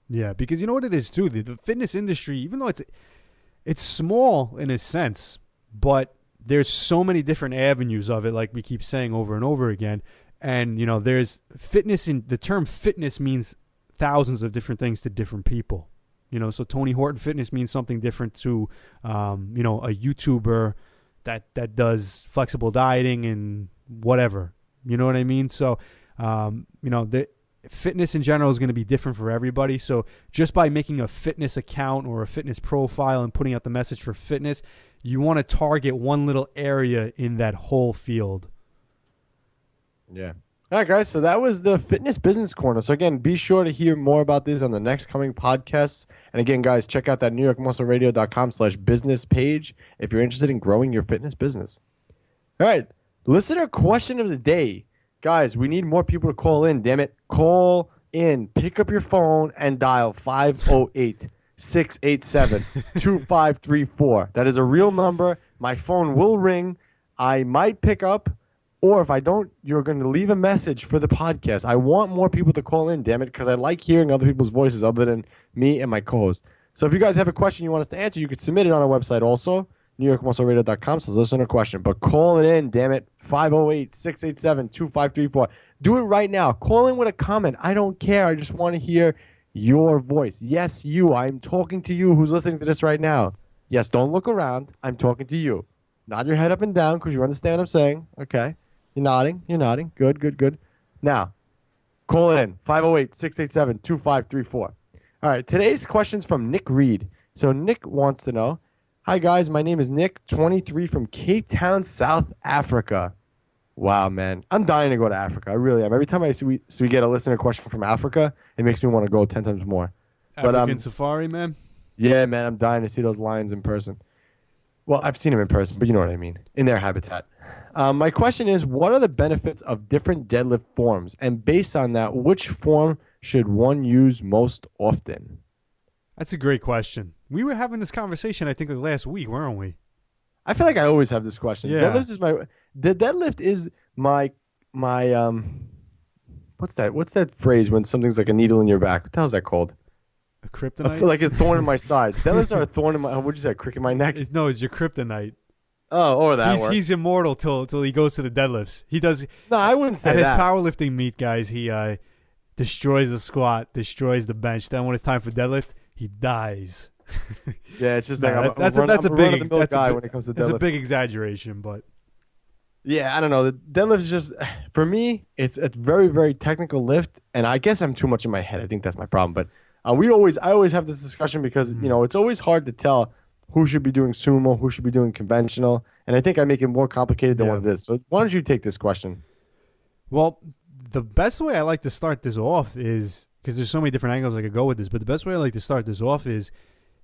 Yeah, because you know what it is too? The fitness industry, even though it's small in a sense, but there's so many different avenues of it, like we keep saying over and over again. And, there's fitness the term fitness means thousands of different things to different people. So Tony Horton fitness means something different to, a YouTuber that does flexible dieting and whatever. You know what I mean? So, the fitness in general is going to be different for everybody. So just by making a fitness account or a fitness profile and putting out the message for fitness, you want to target one little area in that whole field. Yeah. All right, guys. So that was the Fitness Business Corner. So again, be sure to hear more about this on the next coming podcasts. And again, guys, check out that NewYorkMuscleRadio.com/business page if you're interested in growing your fitness business. All right. Listener question of the day. Guys, we need more people to call in. Damn it. Call in. Pick up your phone and dial 508-687-2534. That is a real number. My phone will ring. I might pick up. Or if I don't, you're going to leave a message for the podcast. I want more people to call in, damn it, because I like hearing other people's voices other than me and my co-host. So if you guys have a question you want us to answer, you could submit it on our website also, NewYorkMuscleRadio.com. So listen to a question. But call it in, damn it, 508-687-2534. Do it right now. Call in with a comment. I don't care. I just want to hear your voice. Yes, you. I'm talking to you who's listening to this right now. Yes, don't look around. I'm talking to you. Nod your head up and down because you understand what I'm saying. Okay. You're nodding. You're nodding. Good, good, good. Now, call it in. 508-687-2534. All right. Today's question's from Nick Reed. So Nick wants to know, hi, guys. My name is Nick, 23, from Cape Town, South Africa. Wow, man. I'm dying to go to Africa. I really am. Every time we get a listener question from Africa, it makes me want to go 10 times more. African safari, man? Yeah, man. I'm dying to see those lions in person. Well, I've seen them in person, but you know what I mean. In their habitat. My question is, what are the benefits of different deadlift forms? And based on that, which form should one use most often? That's a great question. We were having this conversation, I think, last week, weren't we? I feel like I always have this question. Yeah. The deadlift is my what's that phrase when something's like a needle in your back? What the hell is that called? A kryptonite? I feel like a thorn in my side. Deadlifts are a thorn in my, what'd you say, a crick in my neck? No, it's your kryptonite. Oh, or that works. He's immortal till he goes to the deadlifts. He does. No, I wouldn't say that. At his that. powerlifting meet, guys, he destroys the squat, destroys the bench. Then when it's time for deadlift, he dies. Yeah, it's just that's a big guy when it comes to deadlift. That's a big exaggeration, but yeah, I don't know. The deadlift is just, for me, it's a very, very technical lift, and I guess I'm too much in my head. I think that's my problem. But I always have this discussion because it's always hard to tell who should be doing sumo, who should be doing conventional, and I think I make it more complicated than what it is. So why don't you take this question? Well, the best way I like to start this off is because there's so many different angles I could go with this, but the best way I like to start this off is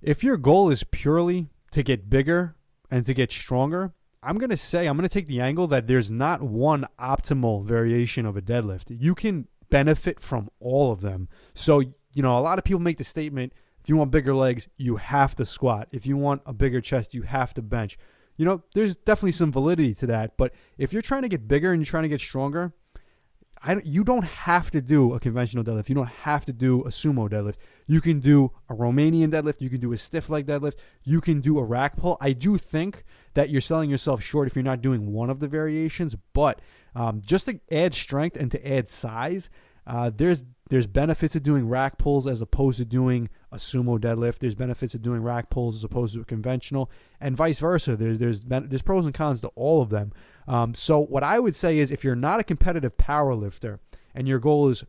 if your goal is purely to get bigger and to get stronger, I'm going to take the angle that there's not one optimal variation of a deadlift. You can benefit from all of them. So, a lot of people make the statement, if you want bigger legs, you have to squat. If you want a bigger chest, you have to bench. There's definitely some validity to that. But if you're trying to get bigger and you're trying to get stronger, you don't have to do a conventional deadlift. You don't have to do a sumo deadlift. You can do a Romanian deadlift. You can do a stiff leg deadlift. You can do a rack pull. I do think that you're selling yourself short if you're not doing one of the variations. But just to add strength and to add size, there's benefits of doing rack pulls as opposed to doing a sumo deadlift. There's benefits of doing rack pulls as opposed to a conventional, and vice versa. There's pros and cons to all of them. So what I would say is if you're not a competitive power lifter and your goal is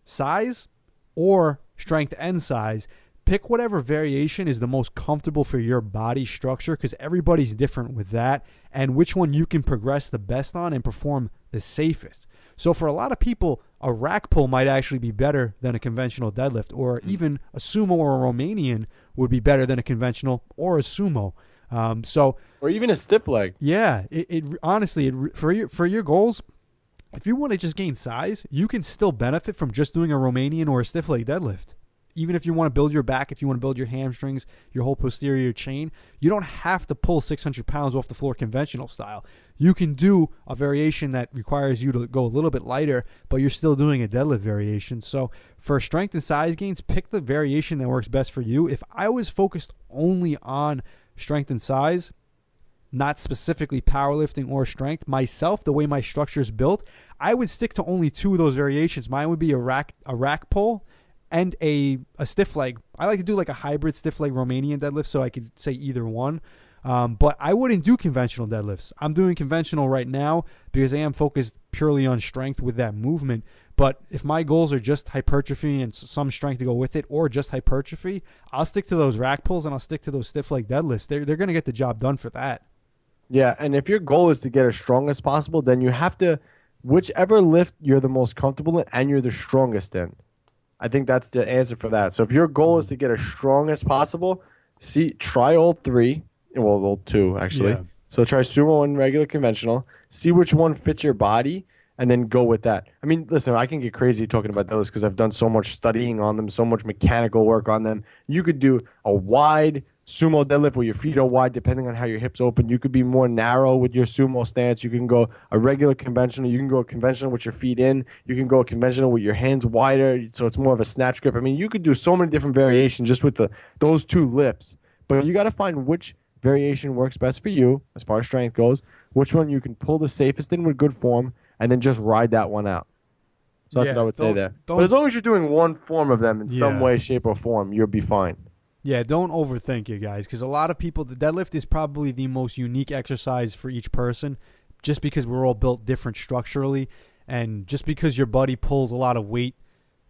size or strength and size, pick whatever variation is the most comfortable for your body structure, because everybody's different with that, and which one you can progress the best on and perform the safest. So for a lot of people, a rack pull might actually be better than a conventional deadlift, or even a sumo or a Romanian would be better than a conventional or a sumo. Or even a stiff leg. Yeah, honestly, for your goals, if you want to just gain size, you can still benefit from just doing a Romanian or a stiff leg deadlift. Even if you want to build your back, if you want to build your hamstrings, your whole posterior chain, you don't have to pull 600 pounds off the floor conventional style. You can do a variation that requires you to go a little bit lighter, but you're still doing a deadlift variation. So for strength and size gains, pick the variation that works best for you. If I was focused only on strength and size, not specifically powerlifting or strength, myself, the way my structure is built, I would stick to only two of those variations. Mine would be a rack pull and a stiff leg. I like to do like a hybrid stiff leg Romanian deadlift, so I could say either one. But I wouldn't do conventional deadlifts. I'm doing conventional right now because I am focused purely on strength with that movement. But if my goals are just hypertrophy and some strength to go with it, or just hypertrophy, I'll stick to those rack pulls and I'll stick to those stiff leg deadlifts. They're going to get the job done for that. Yeah, and if your goal is to get as strong as possible, then you have to, whichever lift you're the most comfortable in and you're the strongest in. I think that's the answer for that. So if your goal is to get as strong as possible, try all three. Well, all two, actually. Yeah. So try sumo and regular conventional. See which one fits your body, and then go with that. I mean, listen, I can get crazy talking about those because I've done so much studying on them, so much mechanical work on them. You could do a wide sumo deadlift where your feet are wide depending on how your hips open. You could be more narrow with your sumo stance. You can go a regular conventional. You can go a conventional with your feet in. You can go a conventional with your hands wider, so it's more of a snatch grip. I mean, you could do so many different variations just with those two lifts. But you got to find which variation works best for you as far as strength goes, which one you can pull the safest in with good form, and then just ride that one out. So that's what I would say there. But as long as you're doing one form of them in some way, shape, or form, you'll be fine. Yeah, don't overthink it, guys, because a lot of people, the deadlift is probably the most unique exercise for each person, just because we're all built different structurally, and just because your buddy pulls a lot of weight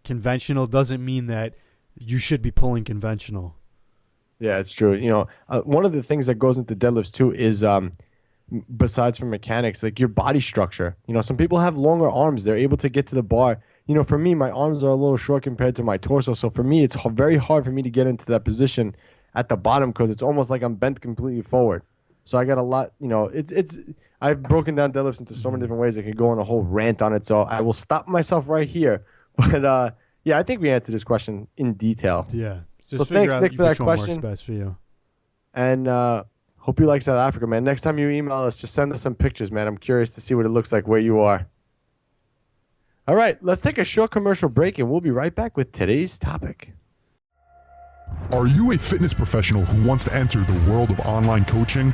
conventional doesn't mean that you should be pulling conventional. Yeah, it's true. One of the things that goes into deadlifts too is, besides from mechanics, like your body structure. Some people have longer arms; they're able to get to the bar. For me, my arms are a little short compared to my torso. So for me, it's very hard for me to get into that position at the bottom because it's almost like I'm bent completely forward. So I got a lot, I've broken down deadlifts into so many different ways. I could go on a whole rant on it. So I will stop myself right here. But yeah, I think we answered this question in detail. Yeah. So thanks, Nick, for that question. Works best for you. And hope you like South Africa, man. Next time you email us, just send us some pictures, man. I'm curious to see what it looks like where you are. All right, let's take a short commercial break, and we'll be right back with today's topic. Are you a fitness professional who wants to enter the world of online coaching?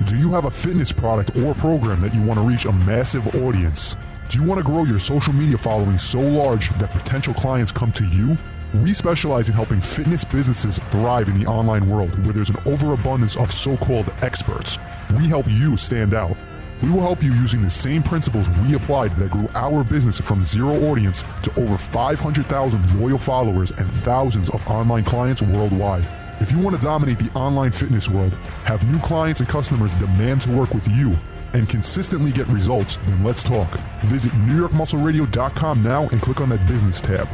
Do you have a fitness product or program that you want to reach a massive audience? Do you want to grow your social media following so large that potential clients come to you? We specialize in helping fitness businesses thrive in the online world where there's an overabundance of so-called experts. We help you stand out. We will help you using the same principles we applied that grew our business from zero audience to over 500,000 loyal followers and thousands of online clients worldwide. If you want to dominate the online fitness world, have new clients and customers demand to work with you, and consistently get results, then let's talk. Visit NewYorkMuscleRadio.com now and click on that business tab.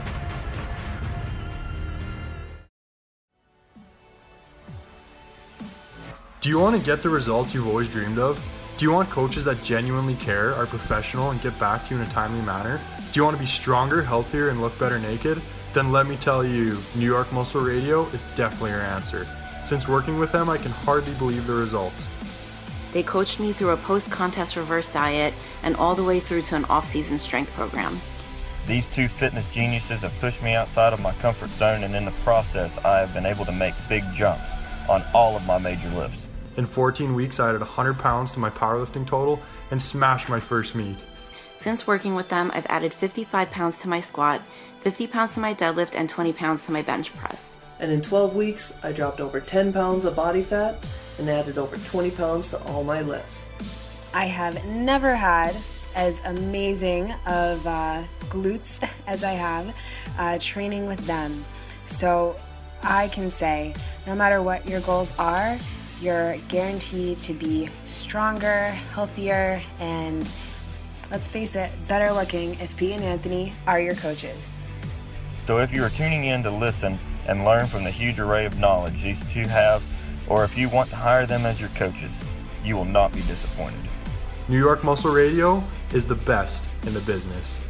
Do you want to get the results you've always dreamed of? Do you want coaches that genuinely care, are professional, and get back to you in a timely manner? Do you want to be stronger, healthier, and look better naked? Then let me tell you, New York Muscle Radio is definitely your answer. Since working with them, I can hardly believe the results. They coached me through a post-contest reverse diet and all the way through to an off-season strength program. These two fitness geniuses have pushed me outside of my comfort zone, and in the process, I have been able to make big jumps on all of my major lifts. In 14 weeks, I added 100 pounds to my powerlifting total and smashed my first meet. Since working with them, I've added 55 pounds to my squat, 50 pounds to my deadlift, and 20 pounds to my bench press. And in 12 weeks, I dropped over 10 pounds of body fat and added over 20 pounds to all my lifts. I have never had as amazing of glutes as I have training with them. So I can say, no matter what your goals are, you're guaranteed to be stronger, healthier, and let's face it, better looking if Pete and Anthony are your coaches. So if you are tuning in to listen and learn from the huge array of knowledge these two have, or if you want to hire them as your coaches, you will not be disappointed. New York Muscle Radio is the best in the business.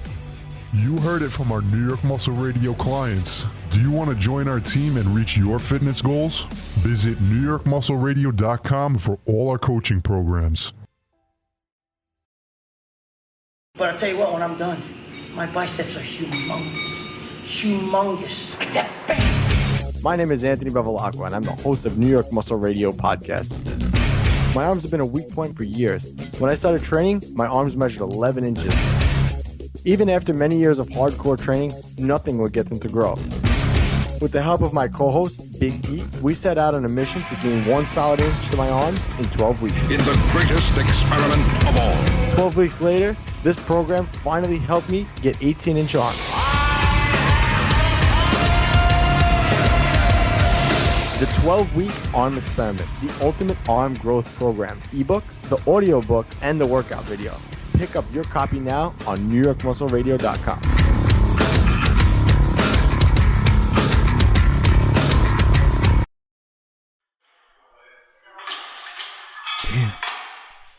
You heard it from our New York Muscle Radio clients. Do you want to join our team and reach your fitness goals? Visit NewYorkMuscleRadio.com for all our coaching programs. But I'll tell you what, when I'm done, my biceps are humongous. Humongous. Like that, bang! My name is Anthony Bevilacqua, and I'm the host of New York Muscle Radio podcast. My arms have been a weak point for years. When I started training, my arms measured 11 inches. Even after many years of hardcore training, nothing would get them to grow. With the help of my co-host, Big Pete, we set out on a mission to gain 1 solid inch to my arms in 12 weeks. In the greatest experiment of all. 12 weeks later, this program finally helped me get 18-inch arms. The 12-week Arm Experiment, the ultimate arm growth program, ebook, the audio book, and the workout video. Pick up your copy now on NewYorkMuscleRadio.com. Damn.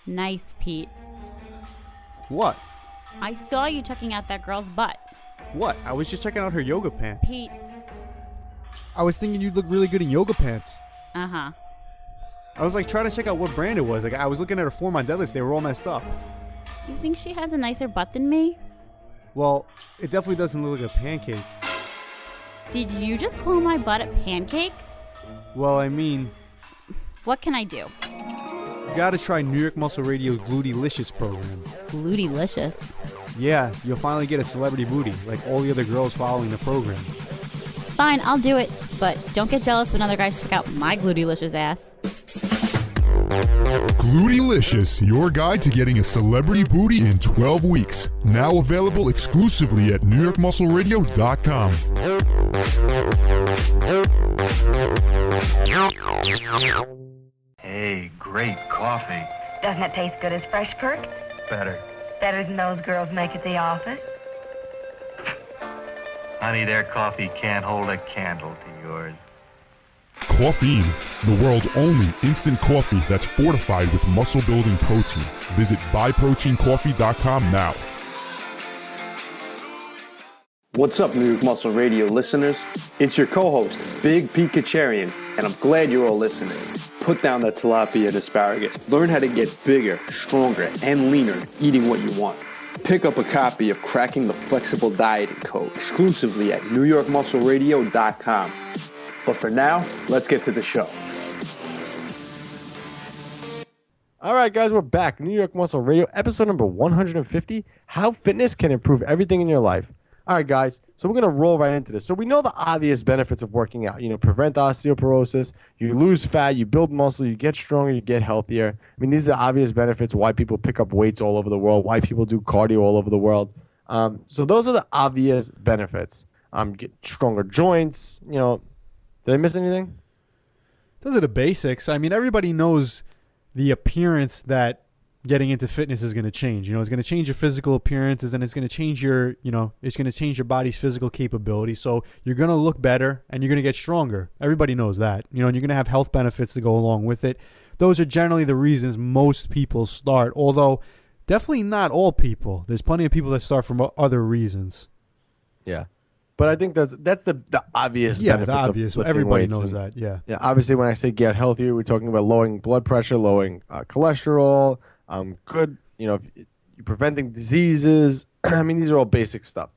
Nice, Pete. What? I saw you checking out that girl's butt. What? I was just checking out her yoga pants. Pete. I was thinking you'd look really good in yoga pants. Uh-huh. I was like trying to check out what brand it was. Like I was looking at her form on deadlifts. They were all messed up. Do you think she has a nicer butt than me? Well, it definitely doesn't look like a pancake. Did you just call my butt a pancake? Well, I mean... What can I do? You gotta try New York Muscle Radio's Glutylicious program. Glutylicious? Yeah, you'll finally get a celebrity booty, like all the other girls following the program. Fine, I'll do it. But don't get jealous when other guys check out my glutylicious ass. Glutylicious, your guide to getting a celebrity booty in 12 weeks. Now available exclusively at NewYorkMuscleRadio.com. Hey, great coffee. Doesn't it taste good as fresh perk? Better. Better than those girls make at the office? Honey, their coffee can't hold a candle to yours. Coffeine, the world's only instant coffee that's fortified with muscle-building protein. Visit buyproteincoffee.com now. What's up, New York Muscle Radio listeners? It's your co-host, Big Pete Kacharian, and I'm glad you're all listening. Put down that tilapia and asparagus. Learn how to get bigger, stronger, and leaner eating what you want. Pick up a copy of Cracking the Flexible Dieting Code exclusively at NewYorkMuscleRadio.com. But for now, let's get to the show. All right, guys, we're back. New York Muscle Radio, episode number 150, How Fitness Can Improve Everything in Your Life. All right, guys, so we're going to roll right into this. So we know the obvious benefits of working out. You know, prevent osteoporosis, you lose fat, you build muscle, you get stronger, you get healthier. I mean, these are the obvious benefits, why people pick up weights all over the world, why people do cardio all over the world. So those are the obvious benefits. Get stronger joints, you know. Did I miss anything? Those are the basics. I mean, everybody knows the appearance that getting into fitness is going to change. You know, it's going to change your physical appearances, and it's going to change your, you know, it's going to change your body's physical capability. So you're going to look better and you're going to get stronger. Everybody knows that. You know, and you're going to have health benefits to go along with it. those are generally the reasons most people start, although definitely not all people. There's plenty of people that start for other reasons. Yeah. But I think that's the obvious benefits the obvious. of lifting Everybody weights. knows that, yeah. Yeah, obviously when I say get healthier, we're talking about lowering blood pressure, lowering cholesterol, you're preventing diseases. I mean, these are all basic stuff.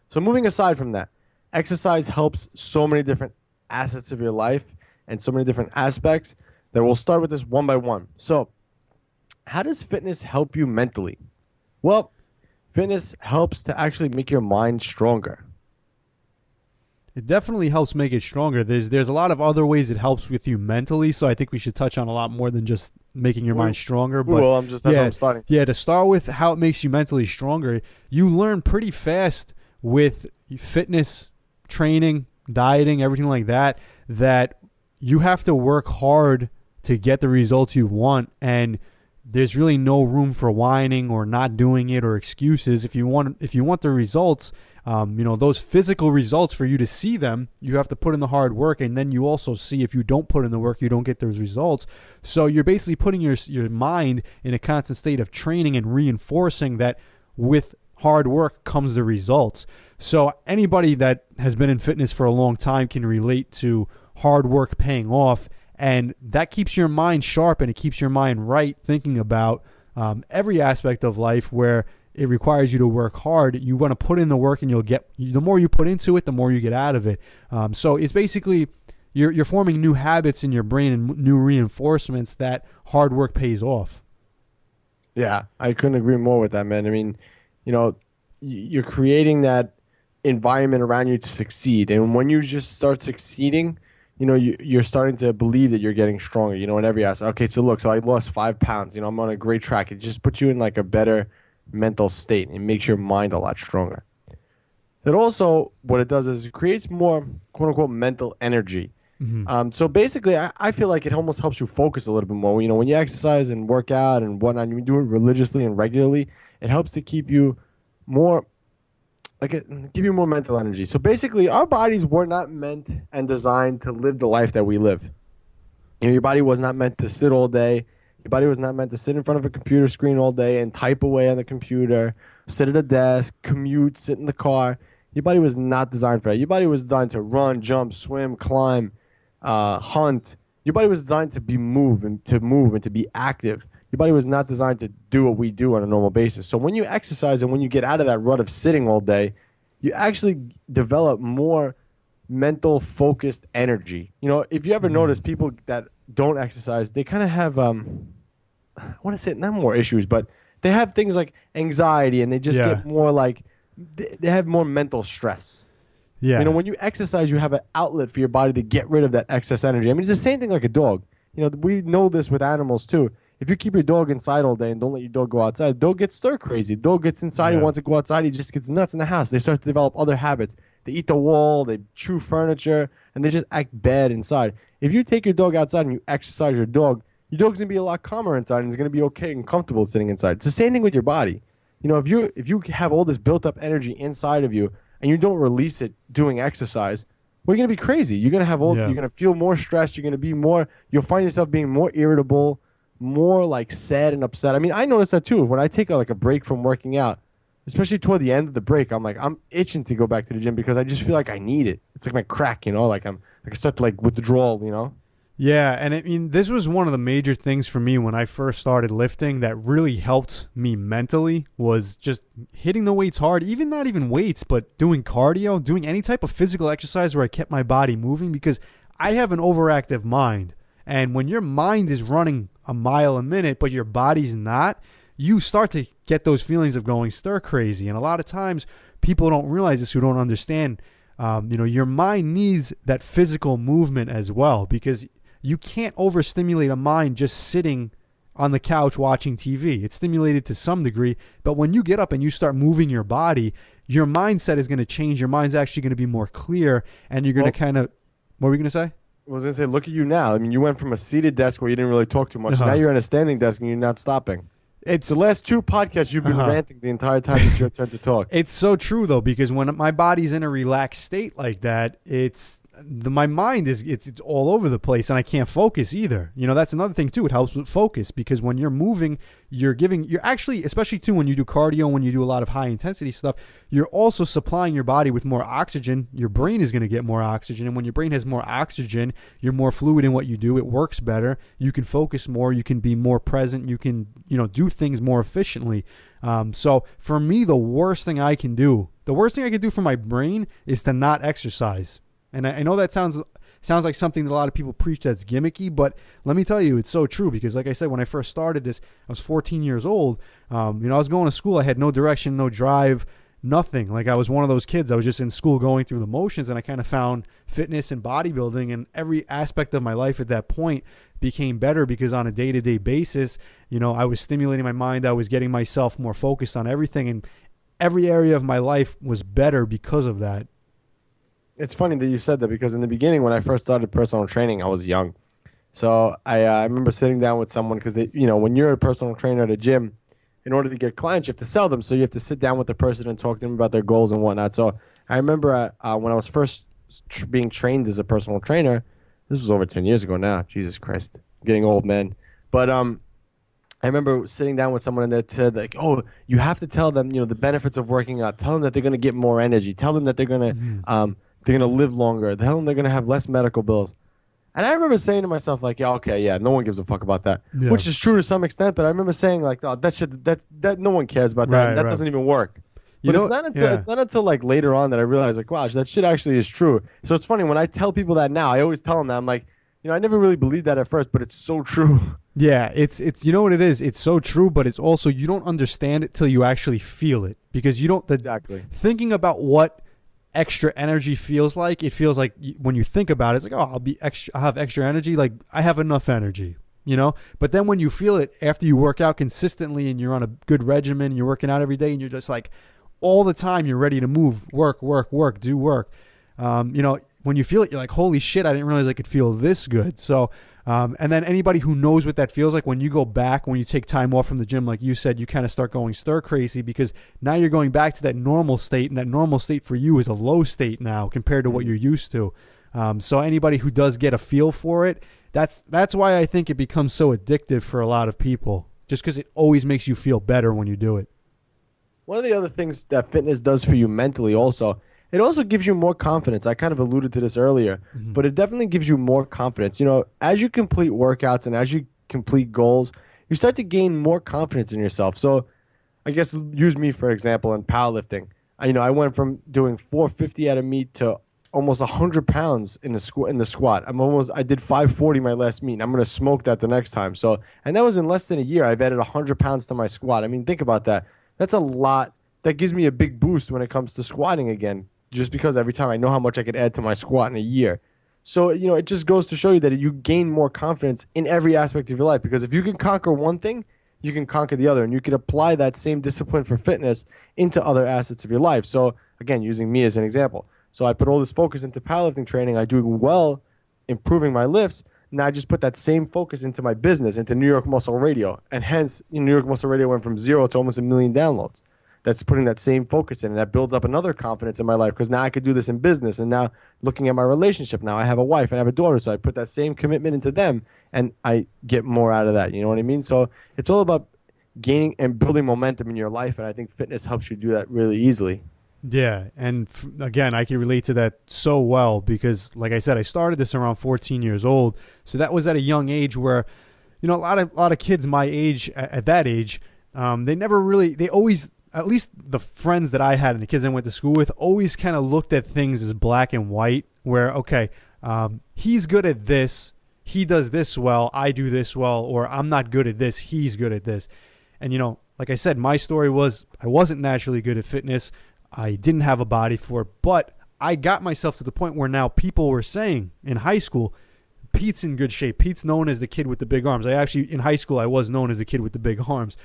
So moving aside from that, exercise helps so many different assets of your life and so many different aspects that we'll start with this one by one. So how does fitness help you mentally? Well, fitness helps to actually make your mind stronger. It definitely helps make it stronger. There's a lot of other ways it helps with you mentally, so I think we should touch on a lot more than just making your mind stronger. But well, that's how I'm starting. Yeah, to start with how it makes you mentally stronger, you learn pretty fast with fitness, training, dieting, everything like that, that you have to work hard to get the results you want, and there's really no room for whining or not doing it or excuses. If you want the results, those physical results, for you to see them, you have to put in the hard work, and then you also see if you don't put in the work, you don't get those results. So you're basically putting your mind in a constant state of training and reinforcing that with hard work comes the results. So anybody that has been in fitness for a long time can relate to hard work paying off, and that keeps your mind sharp and it keeps your mind right, thinking about every aspect of life where it requires you to work hard. You want to put in the work, and the more you put into it, the more you get out of it. So it's basically you're forming new habits in your brain and new reinforcements that hard work pays off. Yeah, I couldn't agree more with that, man. I mean, you're creating that environment around you to succeed, and when you just start succeeding, you're starting to believe that you're getting stronger. In every aspect. Okay, so look, I lost 5 pounds. I'm on a great track. It just puts you in like a better mental state and makes your mind a lot stronger. It also, what it does is it creates more quote unquote mental energy. Mm-hmm. So basically, I feel like it almost helps you focus a little bit more. When you exercise and work out and whatnot, you do it religiously and regularly, it helps to keep you more, give you more mental energy. So basically, our bodies were not meant and designed to live the life that we live. Your body was not meant to sit all day. Your body was not meant to sit in front of a computer screen all day and type away on the computer, sit at a desk, commute, sit in the car. Your body was not designed for that. Your body was designed to run, jump, swim, climb, hunt. Your body was designed to move and to be active. Your body was not designed to do what we do on a normal basis. So when you exercise and when you get out of that rut of sitting all day, you actually develop more mental focused energy. If you ever notice people that don't exercise, they kind of have I want to say not more issues, but they have things like anxiety, and they just get more they have more mental stress. Yeah. When you exercise, you have an outlet for your body to get rid of that excess energy. I mean, it's the same thing like a dog. We know this with animals too. If you keep your dog inside all day and don't let your dog go outside, the dog gets stir crazy. The dog gets inside, he wants to go outside, he just gets nuts in the house. They start to develop other habits. They eat the wall, they chew furniture, and they just act bad inside. If you take your dog outside and you exercise your dog's going to be a lot calmer inside, and it's going to be okay and comfortable sitting inside. It's the same thing with your body. If you have all this built up energy inside of you and you don't release it doing exercise, well, you're going to be crazy. You're going to have you're going to feel more stressed. You're going to be you'll find yourself being more irritable, more sad and upset. I mean, I notice that too. When I take a break from working out, especially toward the end of the break, I'm itching to go back to the gym because I just feel like I need it. It's like my crack, I start to withdrawal, Yeah, and I mean, this was one of the major things for me when I first started lifting that really helped me mentally, was just hitting the weights hard, not even weights, but doing cardio, doing any type of physical exercise where I kept my body moving, because I have an overactive mind. And when your mind is running a mile a minute, but your body's not, you start to get those feelings of going stir crazy. And a lot of times people don't realize this, who don't understand, your mind needs that physical movement as well, because you can't overstimulate a mind just sitting on the couch watching TV. It's stimulated to some degree, but when you get up and you start moving your body, your mindset is going to change. Your mind's actually going to be more clear, and you're going to kind of, what were you going to say? I was going to say, look at you now. I mean, you went from a seated desk where you didn't really talk too much. Now you're at a standing desk and you're not stopping. It's the last 2 podcasts you've been ranting the entire time it's your turn to talk. It's so true, though, because when my body's in a relaxed state like that, my mind it's all over the place, and I can't focus either. That's another thing too. It helps with focus, because when you're moving, you're actually, especially too when you do cardio, when you do a lot of high intensity stuff, you're also supplying your body with more oxygen. Your brain is going to get more oxygen, and when your brain has more oxygen, you're more fluid in what you do. It works better. You can focus more. You can be more present. You can do things more efficiently. So for me, the worst thing I can do for my brain is to not exercise. And I know that sounds like something that a lot of people preach that's gimmicky, but let me tell you, it's so true. Because like I said, when I first started this, I was 14 years old. I was going to school. I had no direction, no drive, nothing. Like, I was one of those kids. I was just in school going through the motions, and I kind of found fitness and bodybuilding, and every aspect of my life at that point became better, because on a day-to-day basis, I was stimulating my mind. I was getting myself more focused on everything, and every area of my life was better because of that. It's funny that you said that, because in the beginning, when I first started personal training, I was young. So I remember sitting down with someone, because when you're a personal trainer at a gym, in order to get clients, you have to sell them. So you have to sit down with the person and talk to them about their goals and whatnot. So I remember when I was first being trained as a personal trainer, this was over 10 years ago now. Jesus Christ, I'm getting old, man. But I remember sitting down with someone, and they said, like, oh, you have to tell them, the benefits of working out. Tell them that they're going to get more energy. Tell them that they're going to they're going to live longer. Tell them they're going to have less medical bills. And I remember saying to myself, like, yeah, okay, yeah, no one gives a fuck about that, which is true to some extent. But I remember saying, like, oh, that no one cares about that. That doesn't even work. But it's not until like later on that I realized, like, wow, that shit actually is true. So it's funny when I tell people that now. I always tell them that. I'm like, I never really believed that at first, but it's so true. Yeah, it's you know what it is? It's so true, but it's also, you don't understand it till you actually feel it, because you don't exactly thinking about what extra energy feels like. It feels like when you think about it, it's like, oh, I'll have extra energy. Like, I have enough energy, but then when you feel it after you work out consistently, and you're on a good regimen, and you're working out every day, and you're just like, all the time you're ready to move, work, do work. When you feel it, you're like, holy shit, I didn't realize I could feel this good. So, and then anybody who knows what that feels like, when you go back, when you take time off from the gym, like you said, you kind of start going stir crazy, because now you're going back to that normal state, and that normal state for you is a low state now compared to what you're used to. So anybody who does get a feel for it, that's why I think it becomes so addictive for a lot of people, just because it always makes you feel better when you do it. One of the other things that fitness does for you mentally also, it also gives you more confidence. I kind of alluded to this earlier, but it definitely gives you more confidence. As you complete workouts and as you complete goals, you start to gain more confidence in yourself. So I guess use me for example in powerlifting. I went from doing 450 at a meet to almost 100 pounds in the squat. I did 540 my last meet, and I'm going to smoke that the next time. So, and that was in less than a year. I've added 100 pounds to my squat. I mean, think about that. That's a lot. That gives me a big boost when it comes to squatting again, just because every time I know how much I could add to my squat in a year. So, it just goes to show you that you gain more confidence in every aspect of your life, because if you can conquer one thing, you can conquer the other, and you can apply that same discipline for fitness into other assets of your life. So, again, using me as an example. So I put all this focus into powerlifting training. I do well improving my lifts. Now I just put that same focus into my business, into New York Muscle Radio. And hence, New York Muscle Radio went from 0 to almost 1 million downloads. That's putting that same focus in, and that builds up another confidence in my life, because now I could do this in business. And now looking at my relationship, now I have a wife and I have a daughter, so I put that same commitment into them, and I get more out of that. You know what I mean? So it's all about gaining and building momentum in your life, and I think fitness helps you do that really easily. Yeah, and again, I can relate to that so well, because like I said, I started this around 14 years old, so that was at a young age where, a lot of kids my age, at that age, they always, at least the friends that I had and the kids I went to school with, always kind of looked at things as black and white, where, okay, he's good at this, he does this well, I do this well, or I'm not good at this, he's good at this. And, like I said, my story was I wasn't naturally good at fitness. I didn't have a body for it, but I got myself to the point where now people were saying in high school, Pete's in good shape. Pete's known as the kid with the big arms. In high school, I was known as the kid with the big arms.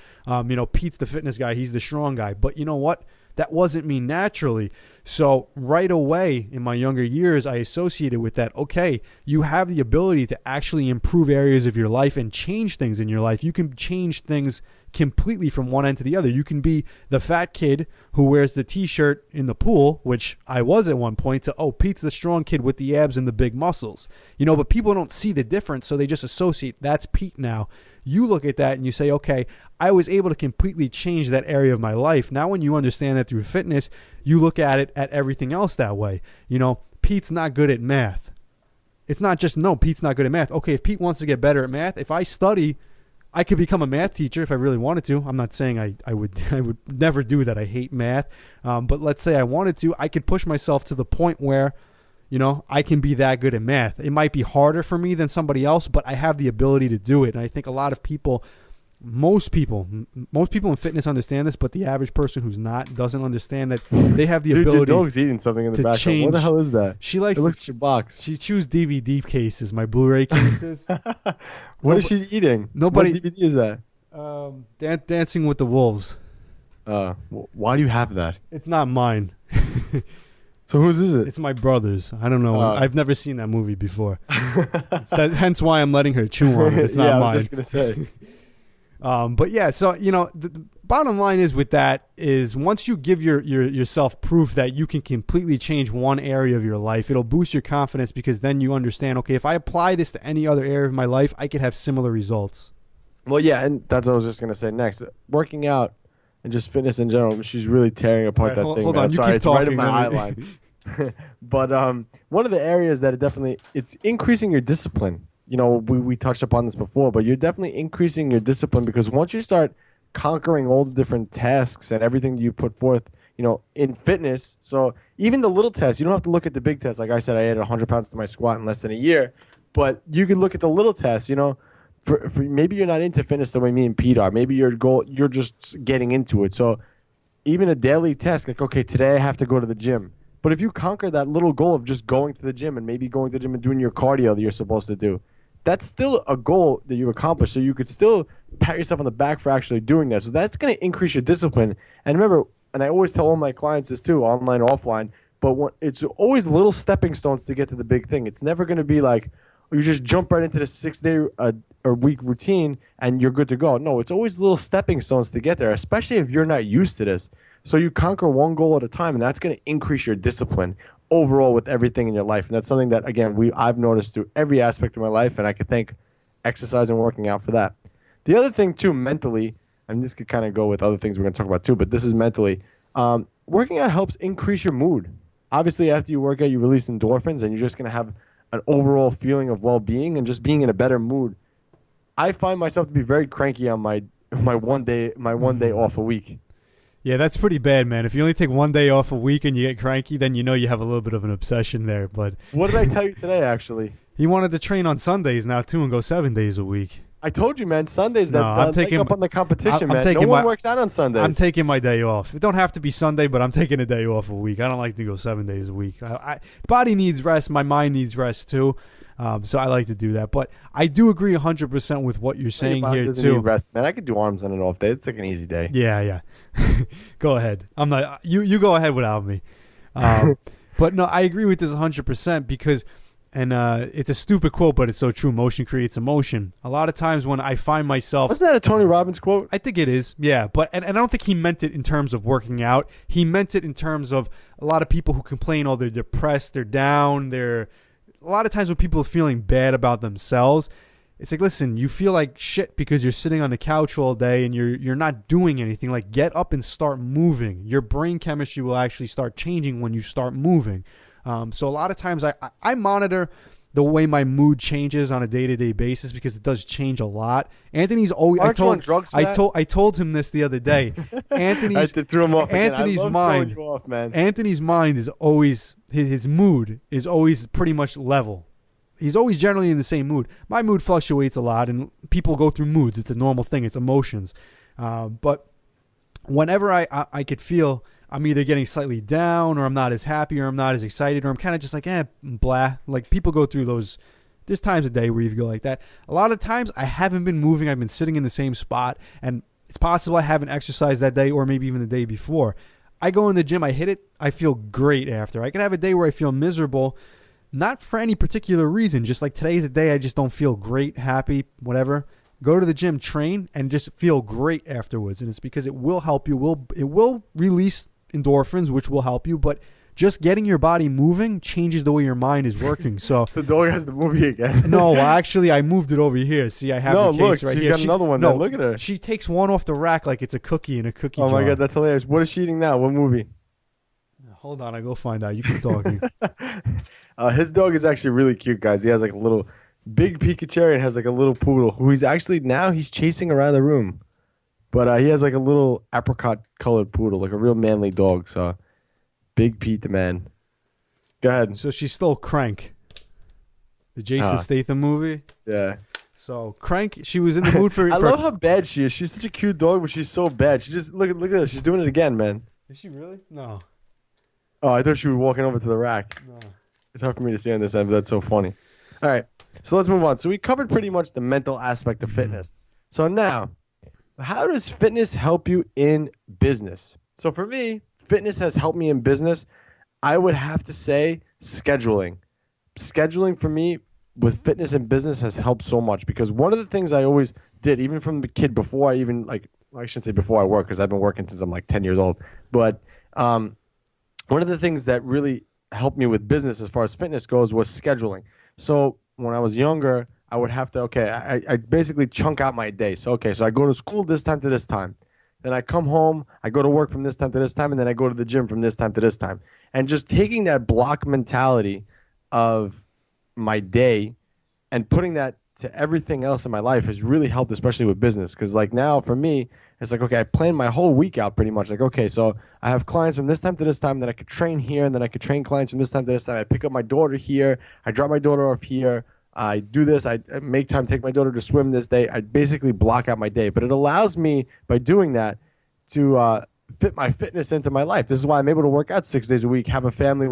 Pete's the fitness guy. He's the strong guy. But you know what? That wasn't me naturally. So right away in my younger years, I associated with that. Okay, you have the ability to actually improve areas of your life and change things in your life. You can change things completely from one end to the other. You can be the fat kid who wears the t-shirt in the pool, which I was at one point, to, oh, Pete's the strong kid with the abs and the big muscles. But people don't see the difference, so they just associate that's Pete now. You look at that and you say, okay, I was able to completely change that area of my life. Now when you understand that through fitness, you look at it at everything else that way. Pete's not good at math. It's not just, no, Pete's not good at math. Okay, if Pete wants to get better at math, if I study, I could become a math teacher if I really wanted to. I'm not saying I would never do that. I hate math. But let's say I wanted to, I could push myself to the point where, I can be that good at math. It might be harder for me than somebody else, but I have the ability to do it. And I think a lot of people, most people in fitness understand this, but the average person who's not doesn't understand that they have the ability. Your dog's eating something in the background. Change. What the hell is that? She likes. It looks at your box. She chews DVD cases, my Blu-ray cases. What is she eating? Nobody. What DVD is that? Dancing with the Wolves. Why do you have that? It's not mine. So whose is it? It's my brother's. I don't know. I've never seen that movie before. Hence why I'm letting her chew on it. It's not mine. I was just gonna say. But yeah, so the bottom line is with that is once you give yourself proof that you can completely change one area of your life, it'll boost your confidence because then you understand, okay, if I apply this to any other area of my life, I could have similar results. Well, yeah, and that's what I was just gonna say next. Working out and just fitness in general, she's really tearing apart that thing. Hold on, I'm sorry, keep talking. Right in my eye line. But one of the areas that it's increasing your discipline. We touched upon this before, but you're definitely increasing your discipline because once you start conquering all the different tasks and everything you put forth, in fitness. So even the little tests, you don't have to look at the big tests. Like I said, I added 100 pounds to my squat in less than a year, but you can look at the little tests, for maybe you're not into fitness the way me and Pete are. Maybe your goal, you're just getting into it. So even a daily test, like, okay, today I have to go to the gym. But if you conquer that little goal of just going to the gym and maybe going to the gym and doing your cardio that you're supposed to do, that's still a goal that you've accomplished. So you could still pat yourself on the back for actually doing that. So that's going to increase your discipline. And remember, and I always tell all my clients this too, online or offline, but it's always little stepping stones to get to the big thing. It's never going to be like, you just jump right into the 6-day or week routine and you're good to go. No, it's always little stepping stones to get there, especially if you're not used to this. So you conquer one goal at a time, and that's going to increase your discipline overall with everything in your life. And that's something that, again, I've noticed through every aspect of my life, and I could thank exercise and working out for that. The other thing, too, mentally, and this could kind of go with other things we're going to talk about, too, but this is mentally, working out helps increase your mood. Obviously, after you work out, you release endorphins, and you're just going to have an overall feeling of well-being and just being in a better mood. I find myself to be very cranky on my one day off a week. Yeah, that's pretty bad, man. If you only take one day off a week and you get cranky, then you have a little bit of an obsession there. But what did I tell you today, actually? He wanted to train on Sundays now, too, and go 7 days a week. I told you, man, Sundays, I'm taking up on the competition, man. No one works out on Sundays. I'm taking my day off. It don't have to be Sunday, but I'm taking a day off a week. I don't like to go 7 days a week. Body needs rest. My mind needs rest, too. So I like to do that. But I do agree 100% with what you're saying here, too. Need rest, man. I could do arms on an off day. It's like an easy day. Yeah. Go ahead. I'm not. You go ahead without me. But no, I agree with this 100% because, and it's a stupid quote, but it's so true. Motion creates emotion. A lot of times when I find myself, wasn't that a Tony Robbins quote? I think it is. Yeah, but and I don't think he meant it in terms of working out. He meant it in terms of a lot of people who complain, oh, they're depressed, they're down, a lot of times when people are feeling bad about themselves, it's like, listen, you feel like shit because you're sitting on the couch all day and you're not doing anything. Like, get up and start moving. Your brain chemistry will actually start changing when you start moving. So a lot of times I monitor the way my mood changes on a day-to-day basis because it does change a lot. Anthony's always. Aren't you on drugs for that? I told him this the other day. I threw him off. Anthony's mind. You off, man. Anthony's mind is always his mood is always pretty much level. He's always generally in the same mood. My mood fluctuates a lot, and people go through moods. It's a normal thing. It's emotions. But whenever I could feel I'm either getting slightly down or I'm not as happy or I'm not as excited or I'm kind of just like, blah. Like people go through those. There's times a day where you go like that. A lot of times I haven't been moving. I've been sitting in the same spot and it's possible I haven't exercised that day or maybe even the day before. I go in the gym, I hit it, I feel great after. I can have a day where I feel miserable, not for any particular reason. Just like today's a day I just don't feel great, happy, whatever. Go to the gym, train, and just feel great afterwards. And it's because it will help you. It will release endorphins, which will help you, but just getting your body moving changes the way your mind is working. So the dog has the movie again. No, well, actually, I moved it over here. See, I have the case right she's here. got another one. No, then. Look at her. She takes one off the rack like it's a cookie in a cookie jar. Oh my god, that's hilarious. What is she eating now? What movie? Hold on, I go find out. You keep talking. His dog is actually really cute, guys. He has like a little big Pikachu and has like a little poodle who he's chasing around the room. But he has like a little apricot colored poodle, like a real manly dog. So Big Pete the man. Go ahead. So she's still Crank, the Jason Statham movie. Yeah. So Crank, she was in the mood for. I love how bad she is. She's such a cute dog, but she's so bad. She just look at her. She's doing it again, man. Is she really? No. Oh, I thought she was walking over to the rack. No. It's hard for me to see on this end, but that's so funny. All right, so let's move on. So we covered pretty much the mental aspect of fitness. So now, how does fitness help you in business? So for me, fitness has helped me in business. I would have to say scheduling. Scheduling for me with fitness and business has helped so much because one of the things I always did, even from the kid before I even I shouldn't say before I work because I've been working since I'm like 10 years old. But one of the things that really helped me with business as far as fitness goes was scheduling. So when I was younger, I would have to, I basically chunk out my day. So I go to school this time to this time. Then I come home, I go to work from this time to this time, and then I go to the gym from this time to this time. And just taking that block mentality of my day and putting that to everything else in my life has really helped, especially with business. Because like now for me, it's like, I plan my whole week out pretty much. Like, so I have clients from this time to this time, then I could train here, and then I could train clients from this time to this time. I pick up my daughter here, I drop my daughter off here. I do this. I make time, take my daughter to swim this day. I basically block out my day. But it allows me, by doing that, to fit my fitness into my life. This is why I'm able to work out 6 days a week, have a family,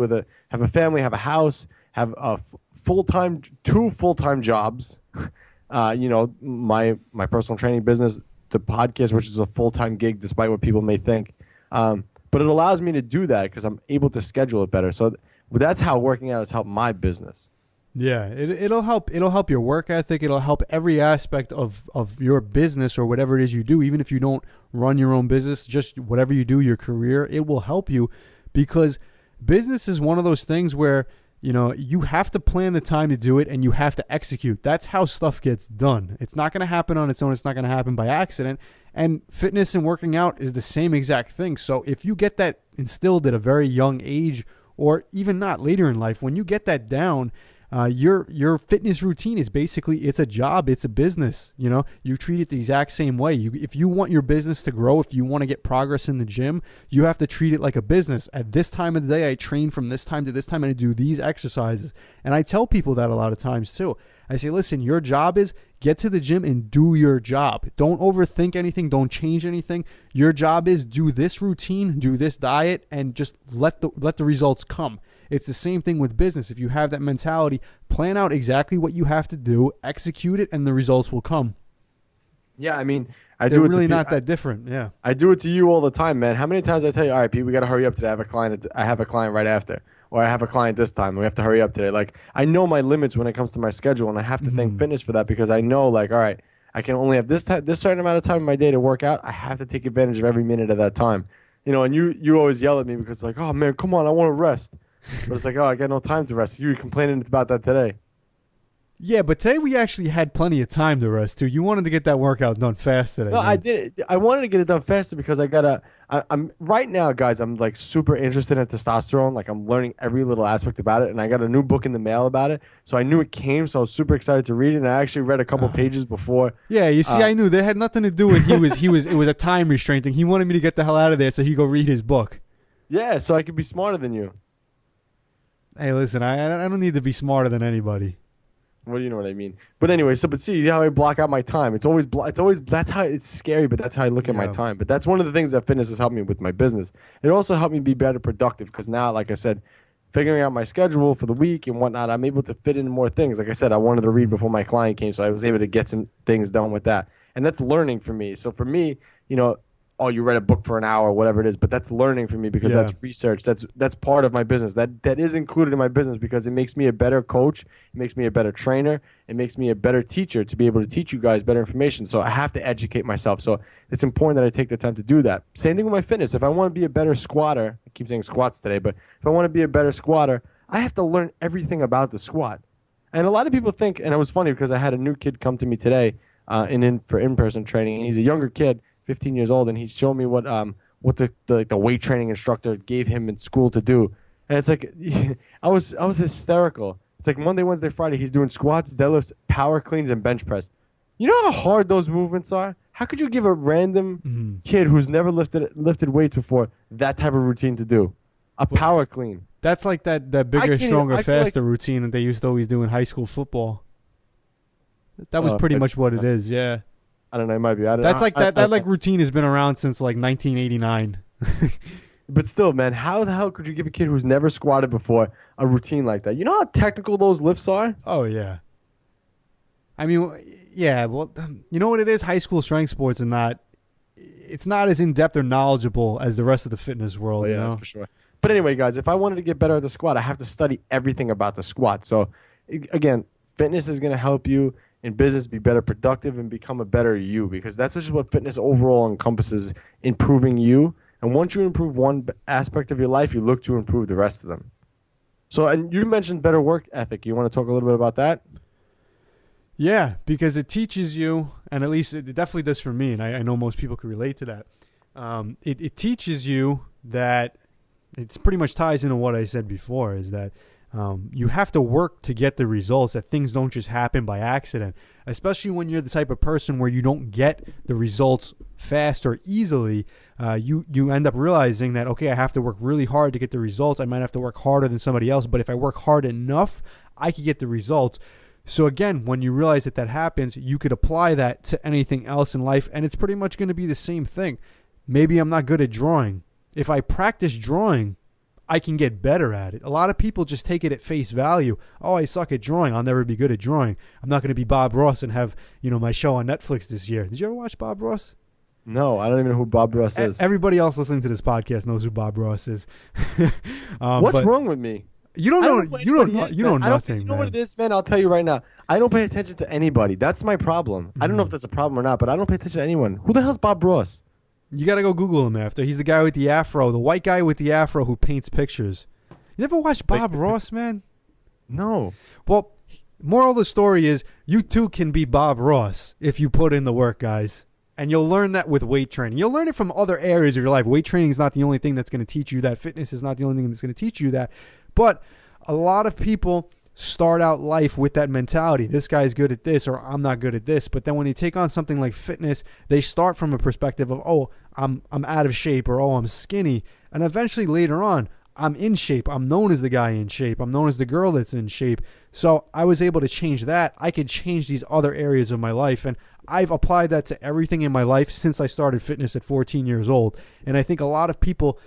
have a house, have a two full-time jobs. My personal training business, the podcast, which is a full-time gig, despite what people may think. But it allows me to do that because I'm able to schedule it better. So that's how working out has helped my business. Yeah, it'll help. It'll help your work ethic. It'll help every aspect of your business or whatever it is you do. Even if you don't run your own business, just whatever you do, your career, it will help you because business is one of those things where, you have to plan the time to do it and you have to execute. That's how stuff gets done. It's not going to happen on its own. It's not going to happen by accident. And fitness and working out is the same exact thing. So if you get that instilled at a very young age or even not later in life, when you get that down, your fitness routine is basically, it's a job, it's a business. You treat it the exact same way. If you want your business to grow, if you want to get progress in the gym, you have to treat it like a business. At this time of the day, I train from this time to this time and I do these exercises. And I tell people that a lot of times too. I say, listen, your job is get to the gym and do your job. Don't overthink anything. Don't change anything. Your job is do this routine, do this diet, and just let the results come. It's the same thing with business. If you have that mentality, plan out exactly what you have to do, execute it, and the results will come. Yeah, They're really not that different. Yeah, I do it to you all the time, man. How many times I tell you, all right, Pete, we got to hurry up today. I have a client right after, or I have a client this time. We have to hurry up today. Like, I know my limits when it comes to my schedule, and I have to thank fitness for that because I know, like, all right, I can only have this certain amount of time in my day to work out. I have to take advantage of every minute of that time. And you always yell at me because, like, oh man, come on, I want to rest. But it's like, I got no time to rest. You were complaining about that today. Yeah, but today we actually had plenty of time to rest too. You wanted to get that workout done fast today. No, I did. I wanted to get it done faster because I'm right now, guys. I'm like super interested in testosterone. Like I'm learning every little aspect about it, and I got a new book in the mail about it. So I knew it came, so I was super excited to read it. And I actually read a couple pages before. Yeah, you see, I knew they had nothing to do with it was a time restraint thing. He wanted me to get the hell out of there so he go read his book. Yeah, so I could be smarter than you. Hey, listen, I don't need to be smarter than anybody. Well, you know what I mean. But anyway, but see how I block out my time. It's always that's how it's scary, but that's how I look at my time. But that's one of the things that fitness has helped me with my business. It also helped me be better productive because now, like I said, figuring out my schedule for the week and whatnot, I'm able to fit in more things. Like I said, I wanted to read before my client came, so I was able to get some things done with that. And that's learning for me. So for me, oh, you read a book for an hour, whatever it is, but that's learning for me because that's research. That's part of my business. That is included in my business because it makes me a better coach. It makes me a better trainer. It makes me a better teacher to be able to teach you guys better information. So I have to educate myself. So it's important that I take the time to do that. Same thing with my fitness. If I want to be a better squatter, I keep saying squats today, but if I want to be a better squatter, I have to learn everything about the squat. And a lot of people think, and it was funny because I had a new kid come to me today for in-person training, and he's a younger kid, 15 years old, and he showed me what the weight training instructor gave him in school to do. And it's like, I was hysterical. It's like Monday, Wednesday, Friday, he's doing squats, deadlifts, power cleans, and bench press. You know how hard those movements are? How could you give a random kid who's never lifted weights before that type of routine to do? Power clean. That's like that bigger, stronger, faster routine that they used to always do in high school football. That was pretty much what it is, yeah. I don't know, it might be. That routine has been around since like 1989. But still, man, how the hell could you give a kid who's never squatted before a routine like that? You know how technical those lifts are? Oh, yeah. I mean, yeah, well, you know what it is? High school strength sports it's not as in-depth or knowledgeable as the rest of the fitness world, yeah, you know? That's for sure. But anyway, guys, if I wanted to get better at the squat, I have to study everything about the squat. So, again, fitness is going to help you in business be better productive and become a better you, because that's just what fitness overall encompasses, improving you. And once you improve one aspect of your life, you look to improve the rest of them. So, and you mentioned better work ethic. You want to talk a little bit about that? Yeah, because it teaches you, and at least it definitely does for me, and I know most people can relate to that. It teaches you that it's pretty much ties into what I said before, is that you have to work to get the results, that things don't just happen by accident, especially when you're the type of person where you don't get the results fast or easily. You end up realizing that, okay, I have to work really hard to get the results. I might have to work harder than somebody else, but if I work hard enough, I can get the results. So again, when you realize that happens, you could apply that to anything else in life, and it's pretty much going to be the same thing. Maybe I'm not good at drawing. If I practice drawing, I can get better at it. A lot of people just take it at face value. Oh, I suck at drawing. I'll never be good at drawing. I'm not going to be Bob Ross and have, my show on Netflix this year. Did you ever watch Bob Ross? No, I don't even know who Bob Ross is. Everybody else listening to this podcast knows who Bob Ross is. What's wrong with me? You don't know. You know nothing. You know what it is, man? I'll tell you right now. I don't pay attention to anybody. That's my problem. I don't know if that's a problem or not, but I don't pay attention to anyone. Who the hell's Bob Ross? You got to go Google him after. He's the guy with the afro, the white guy with the afro who paints pictures. You never watched Bob Ross, man? No. Well, moral of the story is you too can be Bob Ross if you put in the work, guys. And you'll learn that with weight training. You'll learn it from other areas of your life. Weight training is not the only thing that's going to teach you that. Fitness is not the only thing that's going to teach you that. But a lot of people start out life with that mentality. This guy's good at this, or I'm not good at this. But then when they take on something like fitness, they start from a perspective of, oh, I'm out of shape, or oh, I'm skinny. And eventually later on, I'm in shape. I'm known as the guy in shape. I'm known as the girl that's in shape. So I was able to change that. I could change these other areas of my life. And I've applied that to everything in my life since I started fitness at 14 years old. And I think a lot of people,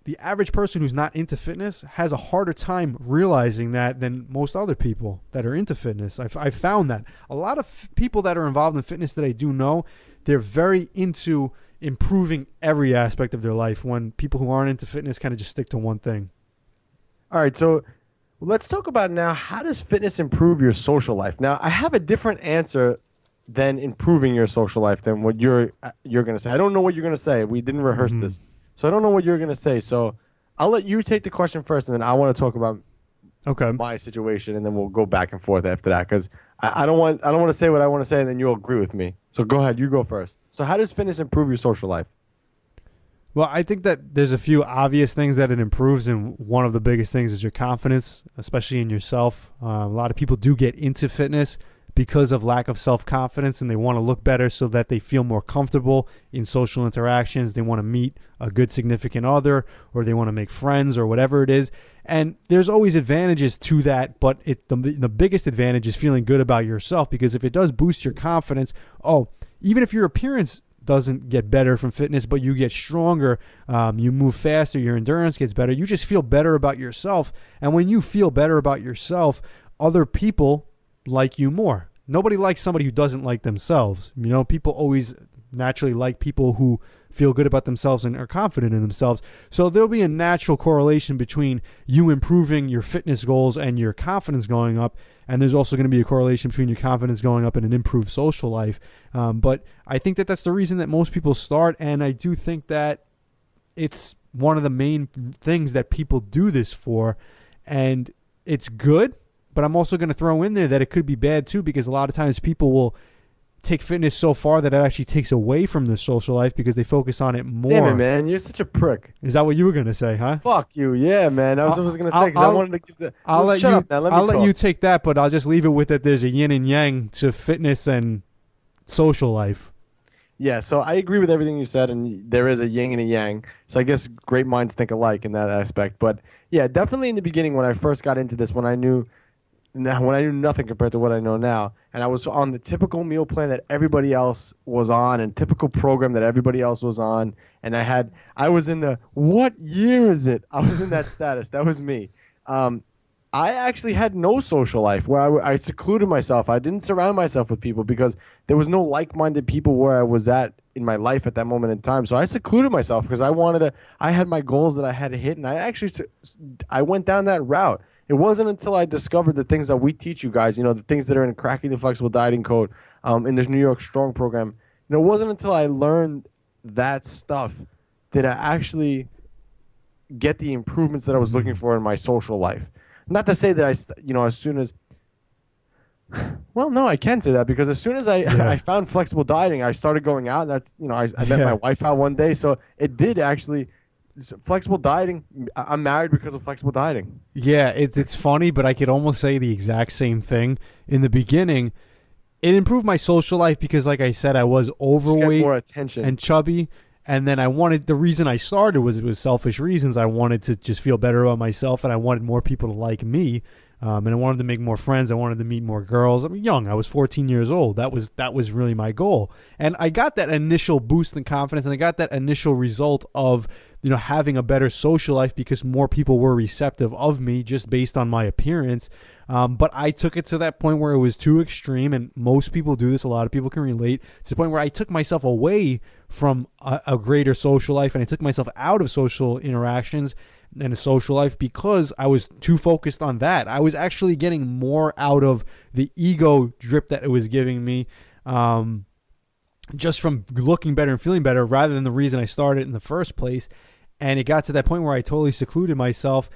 the average person who's not into fitness has a harder time realizing that than most other people that are into fitness. I've found that. A lot of people that are involved in fitness that I do know, they're very into improving every aspect of their life, when people who aren't into fitness kind of just stick to one thing. All right, so let's talk about now, how does fitness improve your social life? Now, I have a different answer than improving your social life than what you're going to say. I don't know what you're going to say. We didn't rehearse this. So I don't know what you're going to say. So I'll let you take the question first, and then I want to talk about my situation, and then we'll go back and forth after that, because I don't want to say what I want to say, and then you'll agree with me. So go ahead. You go first. So how does fitness improve your social life? Well, I think that there's a few obvious things that it improves, and one of the biggest things is your confidence, especially in yourself. A lot of people do get into fitness because of lack of self-confidence, and they want to look better so that they feel more comfortable in social interactions. They want to meet a good significant other, or they want to make friends, or whatever it is. And there's always advantages to that, but the biggest advantage is feeling good about yourself, because if it does boost your confidence, even if your appearance doesn't get better from fitness, but you get stronger, you move faster, your endurance gets better, you just feel better about yourself. And when you feel better about yourself, other people like you more. Nobody likes somebody who doesn't like themselves. People always naturally like people who feel good about themselves and are confident in themselves. So there'll be a natural correlation between you improving your fitness goals and your confidence going up. And there's also going to be a correlation between your confidence going up and an improved social life. But I think that that's the reason that most people start. And I do think that it's one of the main things that people do this for. And it's good, but I'm also going to throw in there that it could be bad too, because a lot of times people will take fitness so far that it actually takes away from the social life because they focus on it more. Damn it, man. You're such a prick. Is that what you were going to say, huh? Fuck you. Yeah, man. That's what I was going to say because I wanted to give the... I'll let shut you, up, man. Let me I'll let talk. you take that, but I'll just leave it with that there's a yin and yang to fitness and social life. Yeah, so I agree with everything you said, and there is a yin and a yang. So I guess great minds think alike in that aspect. But yeah, definitely in the beginning when I first got into this, when I knew nothing compared to what I know now, and I was on the typical meal plan that everybody else was on and typical program that everybody else was on, and I was in the, what year is it? I was in that status. That was me. I actually had no social life where I secluded myself. I didn't surround myself with people because there was no like-minded people where I was at in my life at that moment in time. So I secluded myself because I had my goals that I had to hit, and I went down that route. It wasn't until I discovered the things that we teach you guys, the things that are in Cracking the Flexible Dieting Code, in this New York Strong program. It wasn't until I learned that stuff that I actually get the improvements that I was looking for in my social life. Not to say that as soon as, well, no, I can say that because as soon as I found flexible dieting, I started going out. And that's, I met my wife out one day. So it did actually, flexible dieting, I'm married because of flexible dieting. Yeah, it's funny, but I could almost say the exact same thing. In the beginning, it improved my social life because, like I said, I was overweight more attention. And chubby. And then the reason I started was selfish reasons. I wanted to just feel better about myself, and I wanted more people to like me. And I wanted to make more friends. I wanted to meet more girls. I'm young. I was 14 years old. That was really my goal. And I got that initial boost in confidence, and I got that initial result of having a better social life because more people were receptive of me just based on my appearance. But I took it to that point where it was too extreme, and most people do this. A lot of people can relate to the point where I took myself away from a greater social life, and I took myself out of social interactions and a social life because I was too focused on that. I was actually getting more out of the ego drip that it was giving me just from looking better and feeling better rather than the reason I started in the first place. And it got to that point where I totally secluded myself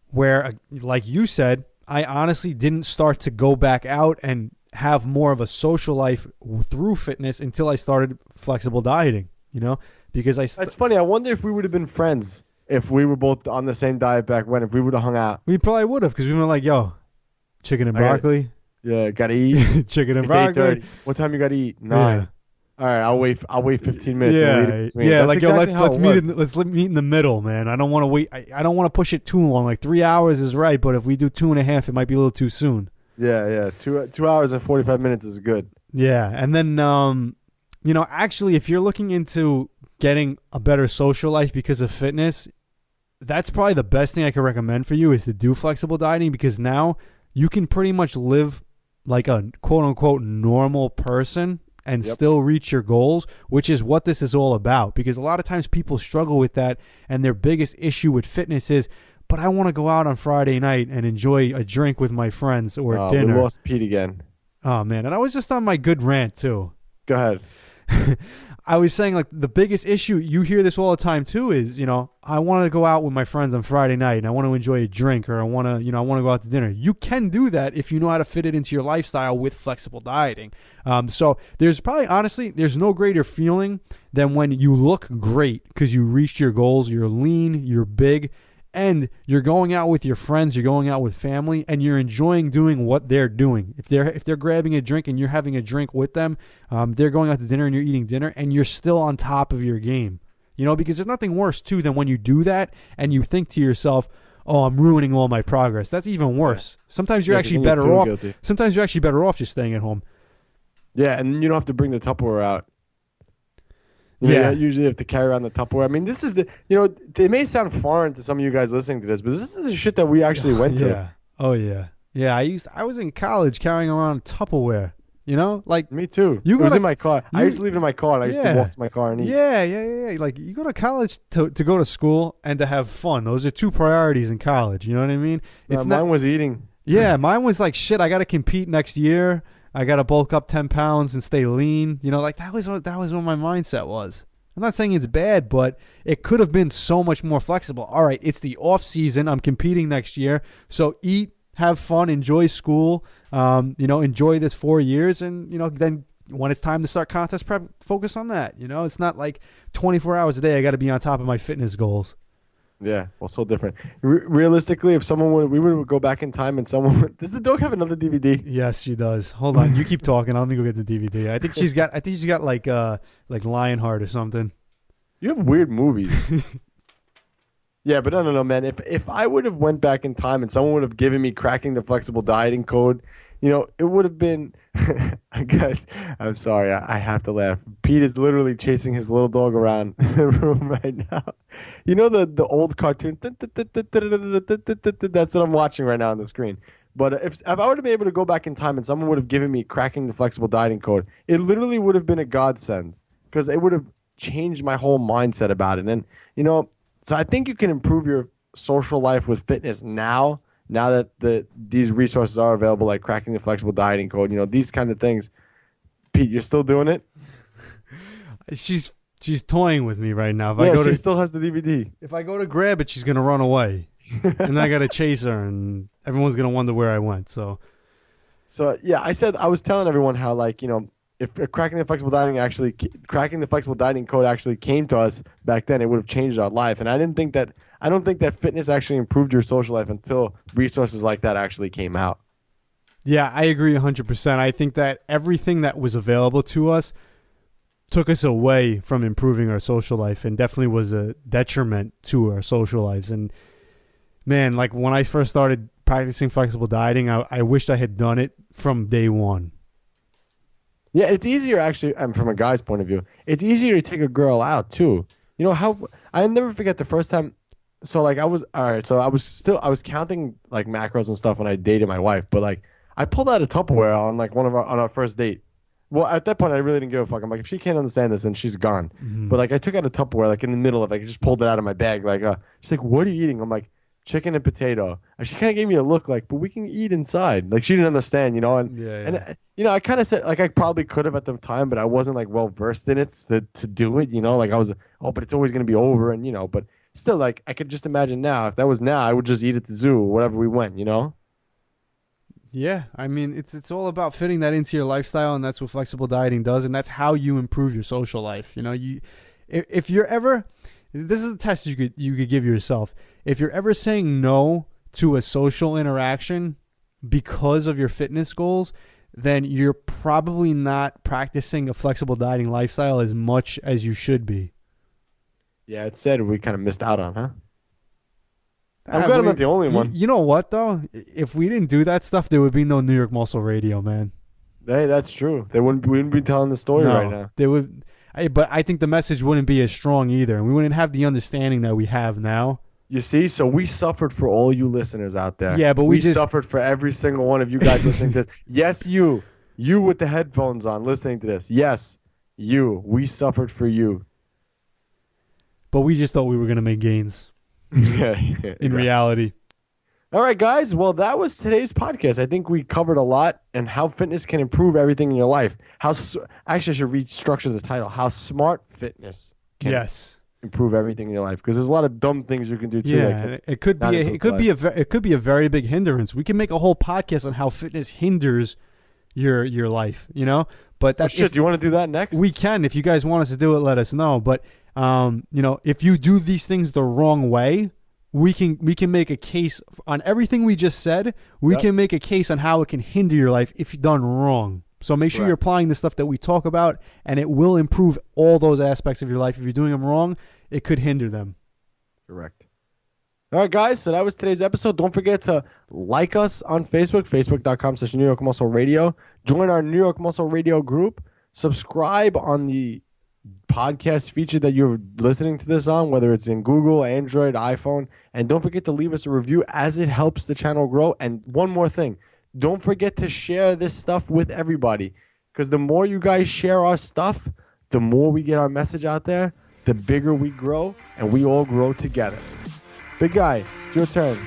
where, like you said, I honestly didn't start to go back out and have more of a social life through fitness until I started flexible dieting, because It's funny. I wonder if we would have been friends if we were both on the same diet back when, if we would have hung out. We probably would have because we were like, yo, chicken and broccoli. Gotta eat. Chicken and It's broccoli. 8:30. What time you gotta eat? 9. Yeah. All right, I'll wait 15 minutes. Yeah. Like, exactly let's meet in the middle, man. I don't want to wait. I don't want to push it too long. Like 3 hours is right, but if we do 2.5, it might be a little too soon. Yeah. 2 hours and 45 minutes is good. Yeah, and then actually, if you're looking into getting a better social life because of fitness, that's probably the best thing I could recommend for you is to do flexible dieting because now you can pretty much live like a quote unquote normal person and still reach your goals, which is what this is all about. Because a lot of times people struggle with that, and their biggest issue with fitness is, but I want to go out on Friday night and enjoy a drink with my friends or dinner. We lost Pete again. Oh, man. And I was just on my good rant, too. Go ahead. I was saying, like, the biggest issue, you hear this all the time, too, is, I want to go out with my friends on Friday night, and I want to enjoy a drink, or I want to go out to dinner. You can do that if you know how to fit it into your lifestyle with flexible dieting. So there's probably, honestly, there's no greater feeling than when you look great because you reached your goals, you're lean, you're big, and you're going out with your friends, you're going out with family, and you're enjoying doing what they're doing. If they're grabbing a drink and you're having a drink with them, they're going out to dinner and you're eating dinner, and you're still on top of your game. Because there's nothing worse, too, than when you do that and you think to yourself, oh, I'm ruining all my progress. That's even worse. Sometimes you're actually better off. Guilty. Sometimes you're actually better off just staying at home. Yeah, and you don't have to bring the Tupperware out. You usually have to carry around the Tupperware. I mean, this is it may sound foreign to some of you guys listening to this, but this is the shit that we actually went through. Yeah. Oh, yeah. Yeah, I was in college carrying around Tupperware. You know, like me too. You it was in my car. I used to leave it in my car, and I used to walk to my car and eat. Yeah. Like you go to college to go to school and to have fun. Those are two priorities in college. You know what I mean? Mine was eating. Yeah, mine was like shit. I got to compete next year. I got to bulk up 10 pounds and stay lean. You know, like that was what my mindset was. I'm not saying it's bad, but it could have been so much more flexible. All right, it's the off season. I'm competing next year, so eat. Have fun, enjoy school, enjoy this 4 years, and, then when it's time to start contest prep, focus on that. It's not like 24 hours a day I got to be on top of my fitness goals. Yeah, well, so different. Realistically, if we would go back in time and does the dog have another DVD? Yes, she does. Hold on, you keep talking. Let me go get the DVD. I think she's got like Lionheart or something. You have weird movies. Yeah, but no, man. If I would have went back in time and someone would have given me Cracking the Flexible Dieting Code, it would have been. Guys, I'm sorry, I have to laugh. Pete is literally chasing his little dog around the room right now. The old cartoon. That's what I'm watching right now on the screen. But if I would have been able to go back in time and someone would have given me Cracking the Flexible Dieting Code, it literally would have been a godsend because it would have changed my whole mindset about it. And so I think you can improve your social life with fitness now that these resources are available, like Cracking the Flexible Dieting Code, these kind of things. Pete, you're still doing it? She's toying with me right now. She still has the DVD. If I go to grab it, she's going to run away. And I got to chase her, and everyone's going to wonder where I went. So yeah, I was telling everyone how, if Cracking the Flexible Dieting Code actually came to us back then, it would have changed our life. And I don't think that fitness actually improved your social life until resources like that actually came out. Yeah, I agree 100%. I think that everything that was available to us took us away from improving our social life and definitely was a detriment to our social lives. And man, like when I first started practicing flexible dieting, I wished I had done it from day one. Yeah, it's easier actually, from a guy's point of view. It's easier to take a girl out too. I'll never forget the first time. So I was counting like macros and stuff when I dated my wife, but I pulled out a Tupperware on on our first date. Well, at that point I really didn't give a fuck. I'm like, if she can't understand this, then she's gone. Mm-hmm. But I took out a Tupperware in the middle of it. I just pulled it out of my bag. She's like, "What are you eating?" I'm like, "Chicken and potato." And she kind of gave me a look but we can eat inside. She didn't understand, And I kind of said I probably could have at the time, but I wasn't well versed in it to do it. I was, but it's always gonna be over, and but still, I could just imagine now. If that was now, I would just eat at the zoo or wherever we went. Yeah, I mean it's all about fitting that into your lifestyle, and that's what flexible dieting does, and that's how you improve your social life. If you're ever, this is a test you could give yourself. If you're ever saying no to a social interaction because of your fitness goals, then you're probably not practicing a flexible dieting lifestyle as much as you should be. Yeah, it's sad we kind of missed out on, huh? I'm glad I'm not the only one. You know what, though? If we didn't do that stuff, there would be no New York Muscle Radio, man. Hey, that's true. We wouldn't be telling the story right now. They would, but I think the message wouldn't be as strong either, and we wouldn't have the understanding that we have now. You see, so we suffered for all you listeners out there. Yeah, but we just suffered for every single one of you guys listening to this. Yes, you with the headphones on listening to this. Yes, you. We suffered for you. But we just thought we were going to make gains. In reality. All right, guys. Well, that was today's podcast. I think we covered a lot and how fitness can improve everything in your life. Actually, I should restructure the title. How smart fitness can improve everything in your life, because there's a lot of dumb things you can do too. Yeah, it could be a very big hindrance. We can make a whole podcast on how fitness hinders your life. But that's do you want to do that next? We can. If you guys want us to do it, let us know. But if you do these things the wrong way, we can make a case on everything we just said. We can make a case on how it can hinder your life if done wrong. So make sure you're applying the stuff that we talk about, and it will improve all those aspects of your life. If you're doing them wrong, it could hinder them. Correct. All right, guys. So that was today's episode. Don't forget to like us on Facebook, facebook.com/New York Muscle Radio. Join our New York Muscle Radio group. Subscribe on the podcast feature that you're listening to this on, whether it's in Google, Android, iPhone. And don't forget to leave us a review, as it helps the channel grow. And one more thing. Don't forget to share this stuff with everybody. Because the more you guys share our stuff, the more we get our message out there, the bigger we grow, and we all grow together. Big guy, it's your turn.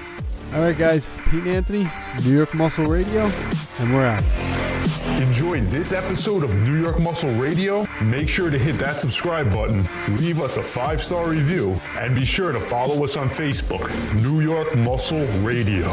All right, guys. Pete and Anthony, New York Muscle Radio, and we're out. Enjoyed this episode of New York Muscle Radio? Make sure to hit that subscribe button, leave us a 5-star review, and be sure to follow us on Facebook, New York Muscle Radio.